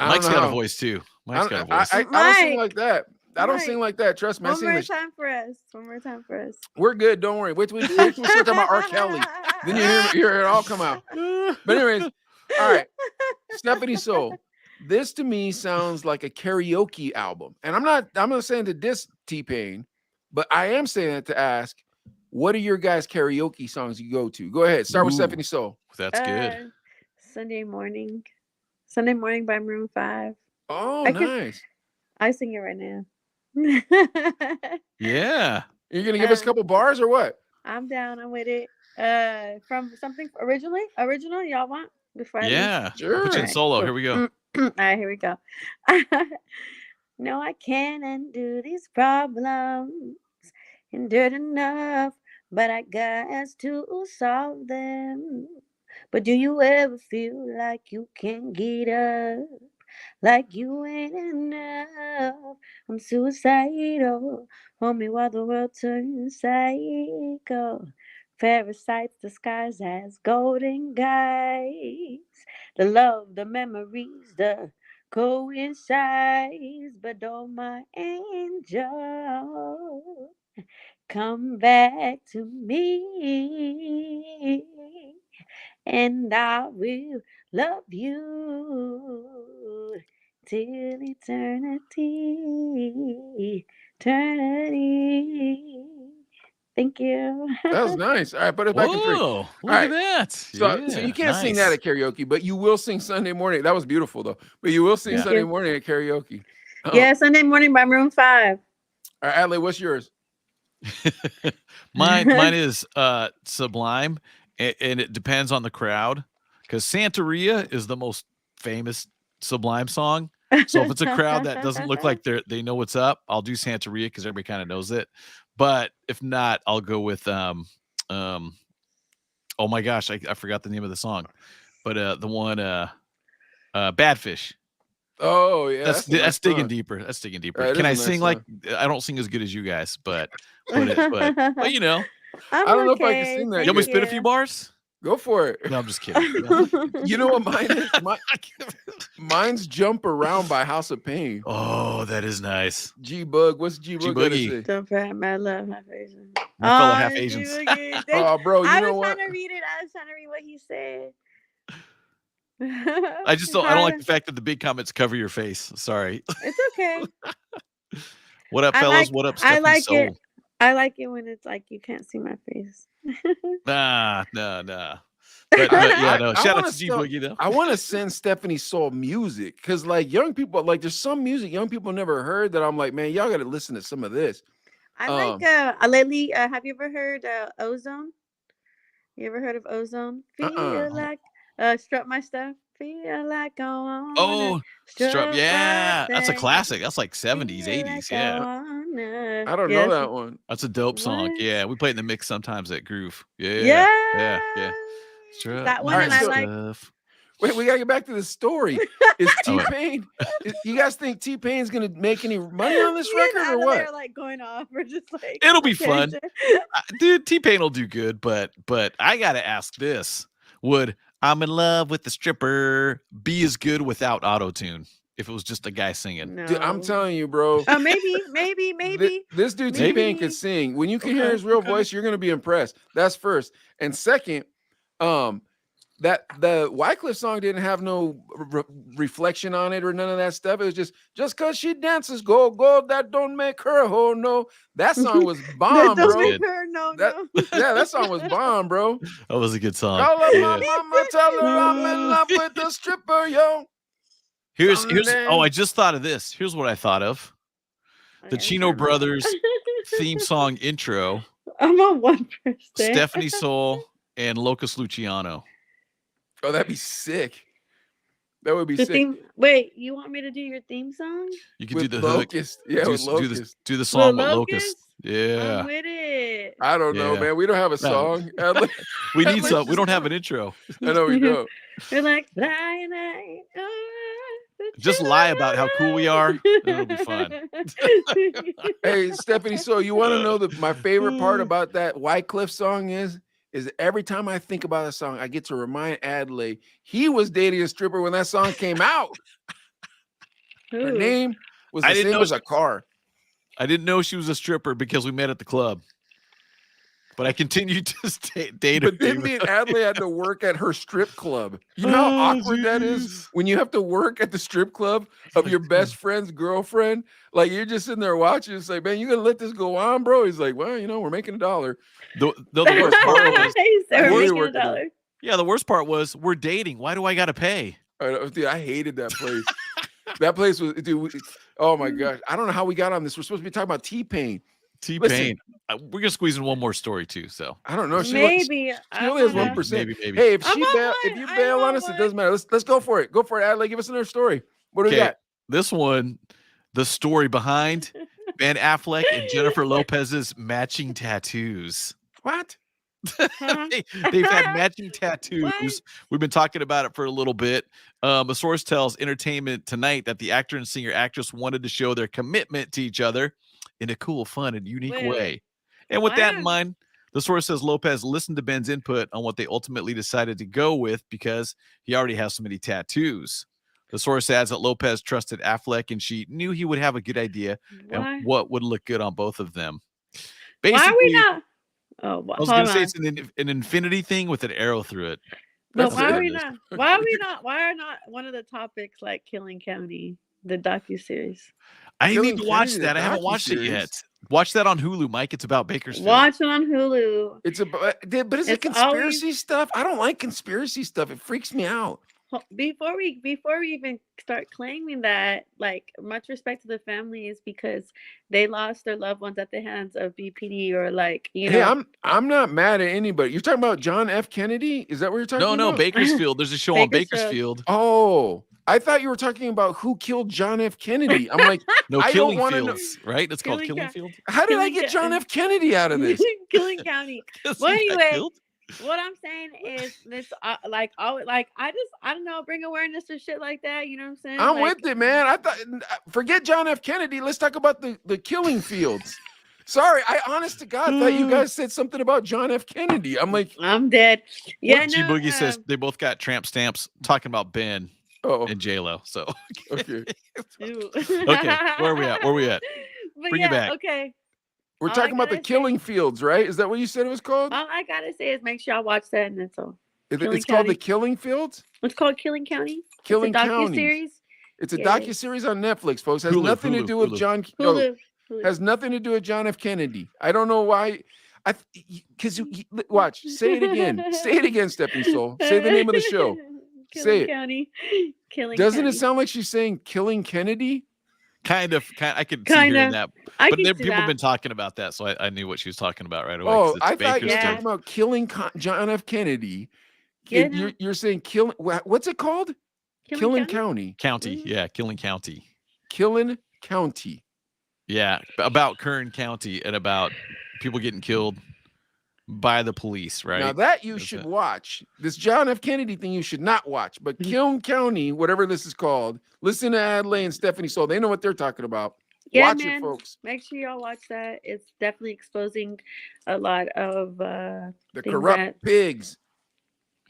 Mike's got a voice too. Mike's got a voice. I don't sing like that. I don't sing like that. Trust me. One more time for us. We're good. Don't worry. Wait till we start talking about R. Kelly. Then you hear it all come out. But anyways, all right. Stephaniesoul. This to me sounds like a karaoke album. And I'm not saying to diss T-Pain, but I am saying it to ask, what are your guys' karaoke songs you go to? Go ahead. Start with Stephaniesoul. That's good. Sunday Morning by Maroon 5. Oh, nice. I sing it right now. Yeah. You're gonna give us a couple bars or what? I'm down. I'm with it. From something original y'all want before yeah, sure. Put you in solo. Here we go. All right, here we go. No, I can't undo these problems. Endured enough, but I got to solve them. But do you ever feel like you can't get up? Like you ain't enough? I'm suicidal. Hold me while the world turns psycho. Parasites disguised as golden guys. The love, the memories, the coincides. But oh, my angel, come back to me, and I will love you till eternity. Thank you. That was nice. All right, put it back in 3. Look at that. So you can't sing that at karaoke, but you will sing Sunday Morning. That was beautiful though. But you will sing Sunday Morning at karaoke. Yeah, Sunday Morning by Maroon 5. All right, Adley, what's yours? Mine is Sublime, and it depends on the crowd, because Santeria is the most famous Sublime song. So if it's a crowd that doesn't look like they know what's up, I'll do Santeria because everybody kind of knows it. But if not, I'll go with oh my gosh, I forgot the name of the song, but the one Bad Fish. Oh yeah, that's digging deeper. That's digging deeper. Can I sing like I don't sing as good as you guys, but you know, I don't know if I can sing that. You want me to spit a few bars? Go for it. No, I'm just kidding. You know what mine is? Mine's Jump Around by House of Pain. Oh, that is nice. G-Bug. What's G-Boogie? Don't forget my love, half Asian. My fellow half Asians. Oh, bro, you know what? I was trying to read what he said. I don't like the fact that the big comments cover your face. Sorry. It's okay. What up, fellas? What up, Stephaniesoul? I like it when it's like you can't see my face. Nah. But yeah, no. Shout out to G Boogie though. I want to send Stephaniesoul music because like young people, like there's some music young people never heard that I'm like, man, y'all got to listen to some of this. I like lately. Have you ever heard Ozone? You ever heard of Ozone? Feel like Strut My Stuff. Feel like oh, Strut. Yeah, that's a classic. That's like 70s, 80s. Yeah. I don't know that one. That's a dope song. Yeah, we play it in the mix sometimes at Groove. Yeah. Strut that one, and I like. Wait, we gotta get back to the story. Is T-Pain? You guys think T-Pain's gonna make any money on this record or what? They're like going off. We're just like, it'll be fun, dude. T-Pain will do good, but I gotta ask this: would "I'm in Love with the Stripper" be as good without auto-tune? If it was just a guy singing, no. Dude, I'm telling you, bro. Maybe. This dude T-Pain could sing. When you can hear his real voice, you're gonna be impressed. That's first. And second, that the Wycliffe song didn't have no reflection on it or none of that stuff. It was just because she dances, go, that don't make her a hoe. No, that song was bomb, bro. That song was bomb, bro. That was a good song. Call up my mama, tell her I'm in love with the stripper, yo. Here's I just thought of this. Here's what I thought of. The Chino Brothers theme song intro. I'm on 1%. Stephaniesoul and Locus Luciano. Oh, that'd be sick. That would be sick. Wait, you want me to do your theme song? You can with do the Locust. Hook. Yeah, with Locust. Do the song with Locust. Yeah. I'm with it. I don't know, man. We don't have a song. We need some. We don't have an intro. I know we don't. We're like flying Just lie about how cool we are. It'll be fun. Hey, Stephanie, so you want to know my favorite part about that Wycliffe song is every time I think about a song, I get to remind Adley he was dating a stripper when that song came out. Her name was the same as a car. I didn't know she was a stripper because we met at the club. But I continued to date her. But then me and Adley had to work at her strip club. You know how awkward that is when you have to work at the strip club of your best friend's girlfriend? Like, you're just sitting there watching. It's like, man, you gonna let this go on, bro? He's like, well, we're making $1. The worst part was, we're making $1. Yeah, the worst part was we're dating. Why do I gotta pay? Dude, I hated that place. That place was, dude. Oh my gosh, I don't know how we got on this. We're supposed to be talking about T-Pain. T-Pain. We're gonna squeeze in one more story too. So I don't know. She maybe only has 1%. Maybe. Hey, if you bail on us, it doesn't matter. Let's go for it. Go for it, Adley. Give us another story. What do we got? This one, the story behind Ben Affleck and Jennifer Lopez's matching tattoos. What? They've had matching tattoos. What? We've been talking about it for a little bit. A source tells Entertainment Tonight that the actor and singer-actress wanted to show their commitment to each other in a cool, fun, and unique way. And with that in mind, the source says Lopez listened to Ben's input on what they ultimately decided to go with because he already has so many tattoos. The source adds that Lopez trusted Affleck and she knew he would have a good idea and what would look good on both of them. Basically, why are we not? Oh, I was going to say it's an infinity thing with an arrow through it. But why are we not? Why are we not? Why are not one of the topics like Killing County, the docuseries? I need to watch that. I haven't watched it yet. Watch that on Hulu, Mike. It's about Bakersfield. Watch it on Hulu. It's about, but is it conspiracy stuff? I don't like conspiracy stuff. It freaks me out. Before we even start claiming that, like, much respect to the families because they lost their loved ones at the hands of BPD or like, you know. Hey, I'm not mad at anybody. You're talking about John F. Kennedy? Is that what you're talking about? No, Bakersfield. There's a show on Bakersfield. Oh, I thought you were talking about who killed John F. Kennedy. I'm like, no, Killing Fields, right? It's called Killing Fields. How did I get John F. Kennedy out of this? Killing County. Well, anyway, what I'm saying is this, I don't know, bring awareness to shit like that. You know what I'm saying? I'm with it, man. I thought, forget John F. Kennedy. Let's talk about the Killing Fields. Sorry, I honest to God thought you guys said something about John F. Kennedy. I'm like, I'm dead. Yeah, G Boogie says they both got tramp stamps talking about Ben and J-Lo. So okay. Okay, where are we at? Bring it back. Okay. We're talking about the Killing Fields, right? Is that what you said it was called? All I gotta say is make sure I watch that, and that's all. It's called the Killing Fields. It's called Killing County. Killing County series. It's a docuseries on Netflix, folks. Has nothing to do with John. Hulu. Has nothing to do with John F. Kennedy. I don't know why. Because watch. Say it again. Say it again, Stephaniesoul. Say the name of the show. Say it. County. Doesn't it sound like she's saying Killing Kennedy? Kind of. I could see hearing that. But people have been talking about that, so I knew what she was talking about right away. Oh, I thought you were talking about killing John F. Kennedy. Yeah, you're saying killing. What's it called? Killing County. Yeah, Killing County. Killing County. Yeah, about Kern County and about people getting killed by the police, right? Now that you should watch. This John F. Kennedy thing you should not watch, but Killing County, whatever this is called, listen to Adley and Stephaniesoul. They know what they're talking about. Yeah, watch man. it, folks. Make sure y'all watch that. It's definitely exposing a lot of the corrupt pigs.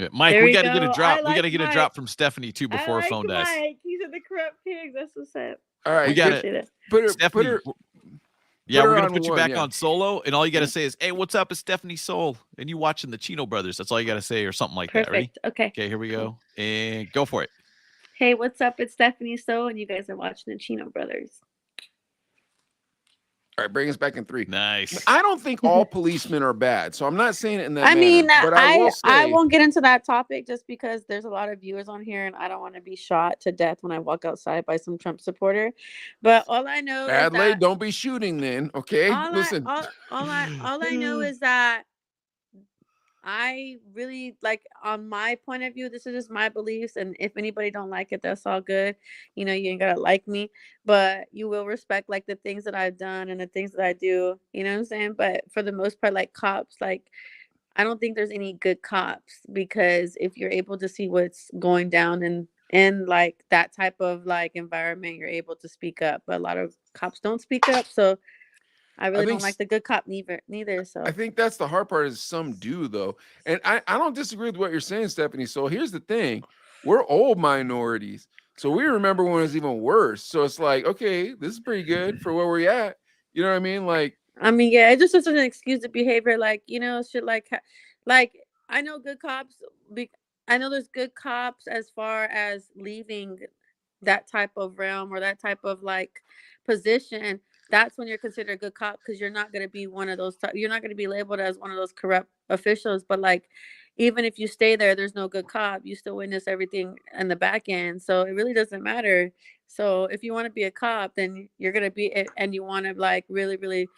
Yeah, Mike, we got to get a drop. We got to get a drop from Stephanie too before her phone dies. He said the corrupt pigs. That's what's up. All right, we got it. Put her. Yeah, we're gonna put you back on solo, and all you got to say is, "Hey, what's up? It's Stephaniesoul," and you watching the Chino Brothers. That's all you got to say, or something like that. Ready? Okay. Okay, here we go, and go for it. Hey, what's up? It's Stephaniesoul, and you guys are watching the Chino Brothers. All right, bring us back in 3. Nice. I don't think all policemen are bad, so I'm not saying it in that manner. I mean, but I won't get into that topic just because there's a lot of viewers on here, and I don't want to be shot to death when I walk outside by some Trump supporter. But all I know is that don't be shooting then, okay? Listen. All I know is that I really, like, on my point of view, this is just my beliefs, and if anybody don't like it, that's all good. You know, you ain't gotta like me, but you will respect, like, the things that I've done and the things that I do, you know what I'm saying? But for the most part, like, cops, like, I don't think there's any good cops, because if you're able to see what's going down in in like that type of like environment, you're able to speak up. But a lot of cops don't speak up, so I really don't like the good cop neither. So I think that's the hard part is some do though. And I don't disagree with what you're saying, Stephanie. So here's the thing. We're old minorities. So we remember when it was even worse. So it's like, okay, this is pretty good for where we're at. You know what I mean? Like, I mean, yeah, it just is an excuse of behavior. Like, you know, shit like I know good cops. I know there's good cops as far as leaving that type of realm or that type of like position. That's when you're considered a good cop because you're not going to be one of those. You're not going to be labeled as one of those corrupt officials. But like, even if you stay there, there's no good cop. You still witness everything in the back end, so it really doesn't matter. So if you want to be a cop, then you're gonna be it, and you want to like really, really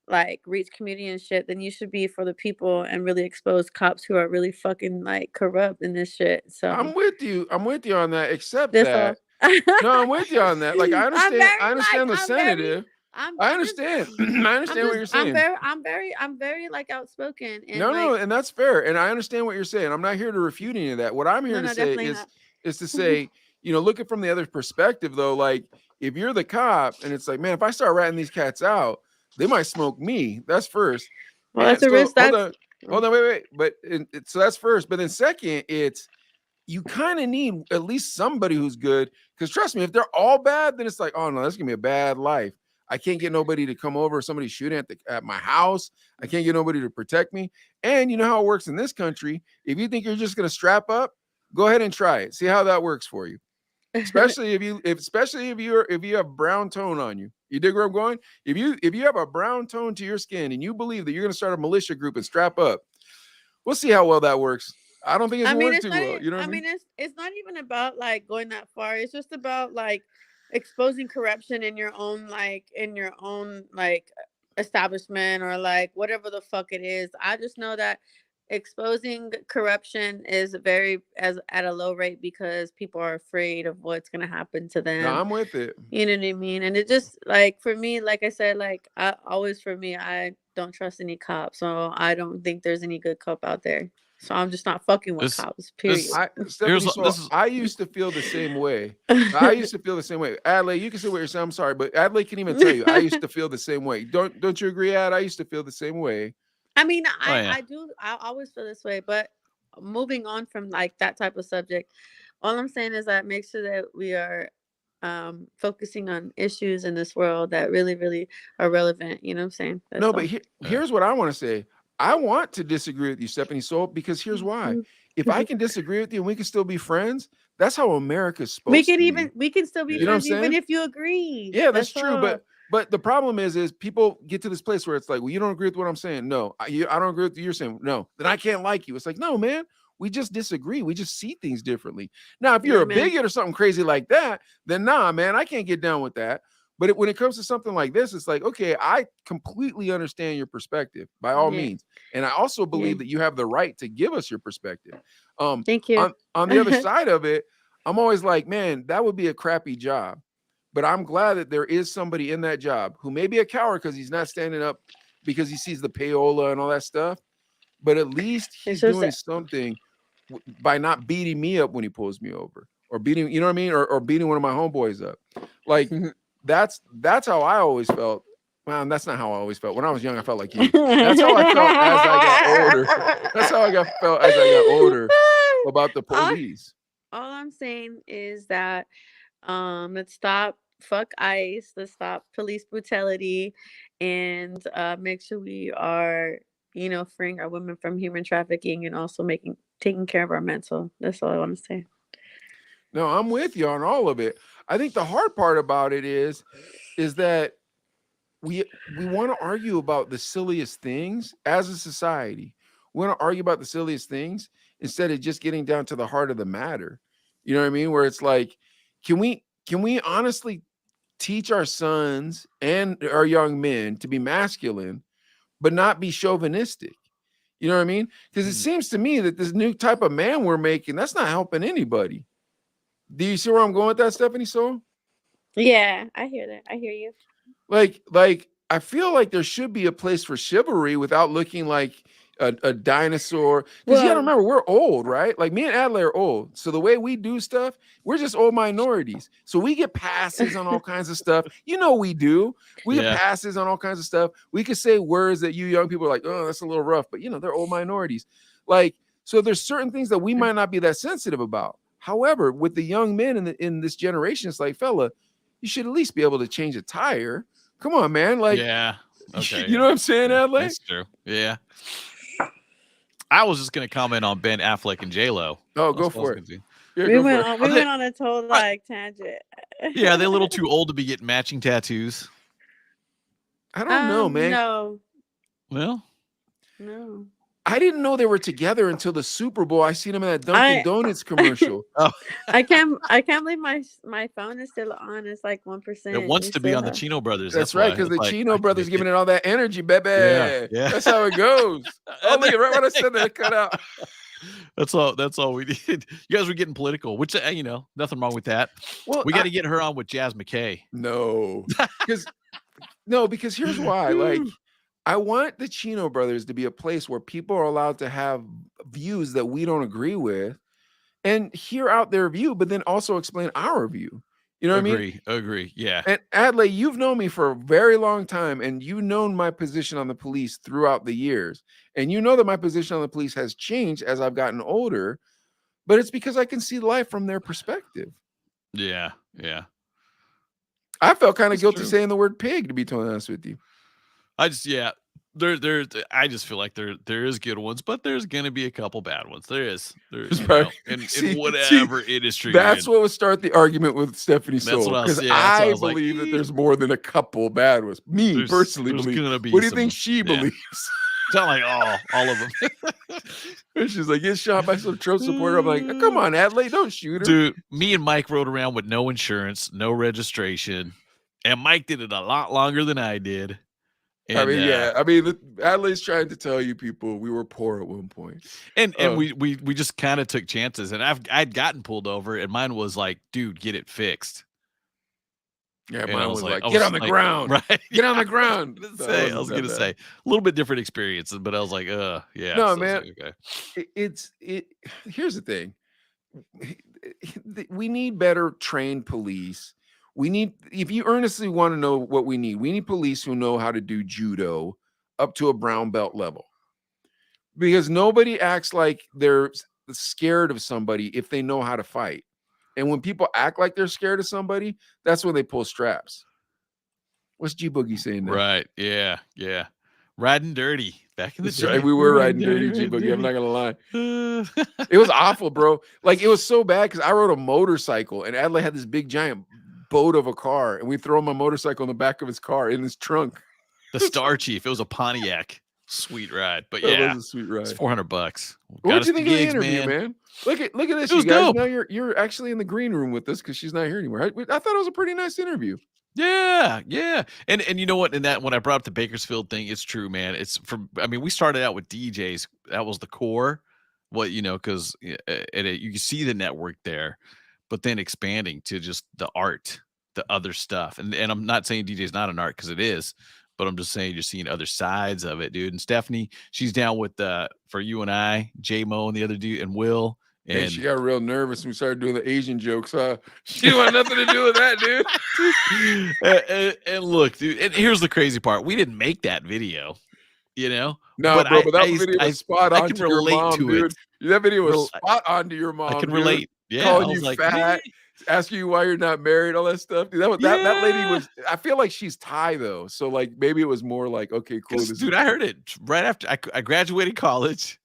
like reach community and shit. Then you should be for the people and really expose cops who are really fucking like corrupt in this shit. So I'm with you on that. Except this that, no, I'm with you on that. Like, I understand the senative. I understand. I understand what you're saying. I'm very like outspoken. And no, and that's fair. And I understand what you're saying. I'm not here to refute any of that. What I'm here to say is to say, you know, looking from the other perspective though, like if you're the cop and it's like, man, if I start ratting these cats out, they might smoke me. That's first. Well, that's a risk. Hold on, wait. But so that's first. But then second, it's you kind of need at least somebody who's good. Because trust me, if they're all bad, then it's like, oh no, that's gonna be a bad life. I can't get nobody to come over. Somebody shooting at my house. I can't get nobody to protect me. And you know how it works in this country. If you think you're just gonna strap up, go ahead and try it. See how that works for you. Especially if you have brown tone on you. You dig where I'm going? If you have a brown tone to your skin and you believe that you're gonna start a militia group and strap up, we'll see how well that works. I don't think it's worked too well. You know what I mean? It's not even about like going that far. It's just about like exposing corruption in your own establishment or like whatever the fuck it is. I just know that exposing corruption is at a low rate because people are afraid of what's going to happen to them. No, I'm with it. You know what I mean? And it just like for me, like I said, like I don't trust any cops, so I don't think there's any good cop out there. So I'm just not fucking with cops. Period. I used to feel the same way. Adlai, you can say what you're saying. I'm sorry, but Adlai can even tell you I used to feel the same way. Don't you agree, Ad? I used to feel the same way. I mean, I do. I always feel this way. But moving on from like that type of subject, all I'm saying is that make sure that we are focusing on issues in this world that really, really are relevant. You know what I'm saying? But here's what I want to say. I want to disagree with you, Stephaniesoul, because here's why. If I can disagree with you and we can still be friends, that's how America's supposed to be. We can still be friends even if you agree. Yeah, that's true. But the problem is people get to this place where it's like, well, you don't agree with what I'm saying. No, I don't agree with what you're saying. No, then I can't like you. It's like, no, man, we just disagree. We just see things differently. Now, if you're a bigot or something crazy like that, then nah, man, I can't get down with that. But when it comes to something like this, it's like, okay, I completely understand your perspective by all means. And I also believe that you have the right to give us your perspective. Thank you. On the other side of it, I'm always like, man, that would be a crappy job. But I'm glad that there is somebody in that job who may be a coward because he's not standing up because he sees the payola and all that stuff. But at least he's doing something by not beating me up when he pulls me over or beating, you know what I mean? Or beating one of my homeboys up. Like, that's how I always felt. Well, that's not how I always felt. When I was young, I felt like you. That's how I felt as I got older. That's how I felt as I got older about the police. All I'm saying is that let's stop fuck ICE, let's stop police brutality, and make sure we are, freeing our women from human trafficking and also taking care of our mental. That's all I want to say. No, I'm with you on all of it. I think the hard part about it is that we want to argue about the silliest things as a society. We want to argue about the silliest things instead of just getting down to the heart of the matter. You know what I mean? Where it's like, can we honestly teach our sons and our young men to be masculine, but not be chauvinistic? You know what I mean? Because it seems to me that this new type of man we're making, that's not helping anybody. Do you see where I'm going with that, Stephaniesoul? Yeah, I hear that. I hear you. Like I feel like there should be a place for chivalry without looking like a dinosaur. Because you gotta remember, we're old, right? Like me and Adlai are old. So the way we do stuff, we're just old minorities. So we get passes on all kinds of stuff. You know we do. We get passes on all kinds of stuff. We could say words that you young people are like, oh, that's a little rough, but you know, they're old minorities. Like, so there's certain things that we might not be that sensitive about. However, with the young men in this generation, it's like, fella, you should at least be able to change a tire. Come on, man. Like, okay. You know what I'm saying, Adlai? That's true. Yeah. I was just gonna comment on Ben Affleck and J-Lo. Oh, go for it. Yeah, we went on a total tangent. Yeah, they're a little too old to be getting matching tattoos. I don't know, man. No. Well, no. I didn't know they were together until the Super Bowl. I seen them in that Dunkin' Donuts commercial. I can't believe my phone is still on. It's like 1%. It wants to be on the Chino brothers. That's right, because the Chino brothers giving it all that energy, baby. Yeah. That's how it goes. Oh, look, right when I said that, it cut out. That's all we did. You guys were getting political, which you know, nothing wrong with that. Well, we got to get her on with Jazz McKay. No, because here's why. Like, I want the Chino brothers to be a place where people are allowed to have views that we don't agree with and hear out their view, but then also explain our view. You know what I mean? Agree. Yeah. And Adlai, you've known me for a very long time, and you've known my position on the police throughout the years. And you know that my position on the police has changed as I've gotten older, but it's because I can see life from their perspective. Yeah. I felt kind of guilty saying the word pig, to be totally honest with you. I just feel like there is good ones, but there's gonna be a couple bad ones. There's in whatever industry. That's what would start the argument with Stephaniesoul, because I believe that there's more than a couple bad ones. Me personally believe. What do you think she believes? It's not like all of them. And she's like, get shot by some Trump supporter. I'm like, come on, Adlai, don't shoot her. Dude, me and Mike rode around with no insurance, no registration, and Mike did it a lot longer than I did. And, Adlai's trying to tell you people we were poor at one point, and we just kind of took chances. And I'd gotten pulled over, and mine was like, dude, get it fixed. Yeah, and mine was like, get on the ground, right? Get on the ground. I was gonna say a little bit different experiences, but I was like, yeah. No, man. Like, okay. Here's the thing: we need better trained police. If you earnestly want to know what we need police who know how to do judo up to a brown belt level. Because nobody acts like they're scared of somebody if they know how to fight. And when people act like they're scared of somebody, that's when they pull straps. What's G Boogie saying there? Right. Yeah. Riding dirty. Back in the day. Right. We were riding dirty, G Boogie. I'm not gonna lie. It was awful, bro. Like, it was so bad because I rode a motorcycle and Adlai had this big giant boat of a car, and we throw my motorcycle in the back of his car in his trunk. The Star Chief. It was a Pontiac. Sweet ride. But yeah, it was a sweet ride. It's $400. What did you think of the interview, man? Look at this, you guys. Dope. Now you're actually in the green room with us because she's not here anymore. I thought it was a pretty nice interview. Yeah. And you know what? When I brought up the Bakersfield thing, it's true, man. It's we started out with DJs. That was the core. Because you can see the network there. But then expanding to just the art, the other stuff. And I'm not saying DJ is not an art, because it is, but I'm just saying you're seeing other sides of it, dude. And Stephanie, she's down with for you and I, J-Mo and the other dude, and Will. And hey, she got real nervous when we started doing the Asian jokes, huh? She didn't want nothing to do with that, dude. and look, dude, and here's the crazy part. We didn't make that video, No, but that video was spot on to your mom, dude. That video was spot on to your mom. I can relate. Yeah, calling you fat, asking you why you're not married, all that stuff. Dude, that lady was. I feel like she's Thai though, so like maybe it was more like, okay, cool. Dude, I heard it right after I graduated college,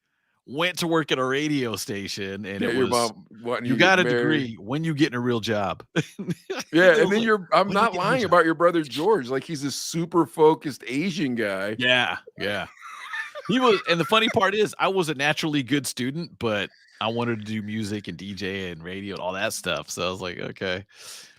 went to work at a radio station, and it was, your mom you got a degree when you getting a real job. Yeah, and then I'm not lying about your brother George. Like, he's a super focused Asian guy. Yeah. He was, and the funny part is, I was a naturally good student, but I wanted to do music and DJ and radio and all that stuff. So I was like, okay.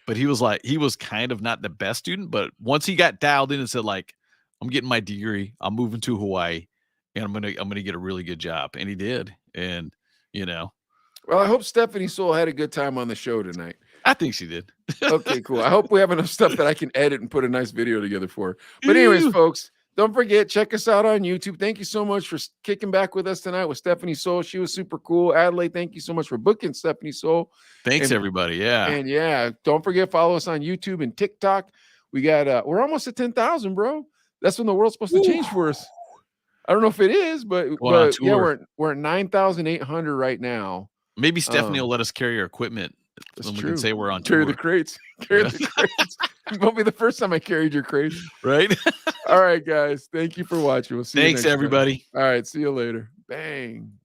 But he was kind of not the best student, but once he got dialed in and said, like, I'm getting my degree, I'm moving to Hawaii, and I'm gonna get a really good job. And he did. And well, I hope Stephaniesoul had a good time on the show tonight. I think she did. Okay, cool. I hope we have enough stuff that I can edit and put a nice video together for her. But anyways, folks, Don't forget, check us out on YouTube. Thank you so much for kicking back with us tonight with Stephaniesoul. She was super cool. Adelaide, thank you so much for booking Stephaniesoul. Thanks, everybody. Yeah. And yeah, don't forget, follow us on YouTube and TikTok. We got we're almost at 10,000, bro. That's when the world's supposed to change for us. I don't know if it is, but yeah, we're at 9,800 right now. Maybe Stephanie will let us carry our equipment. Then we can say we're on carry tour. The crates. Carry the crates. It won't be the first time I carried your crate. Right? All right, guys. Thank you for watching. We'll see you next time. Thanks, everybody. All right. See you later. Bang.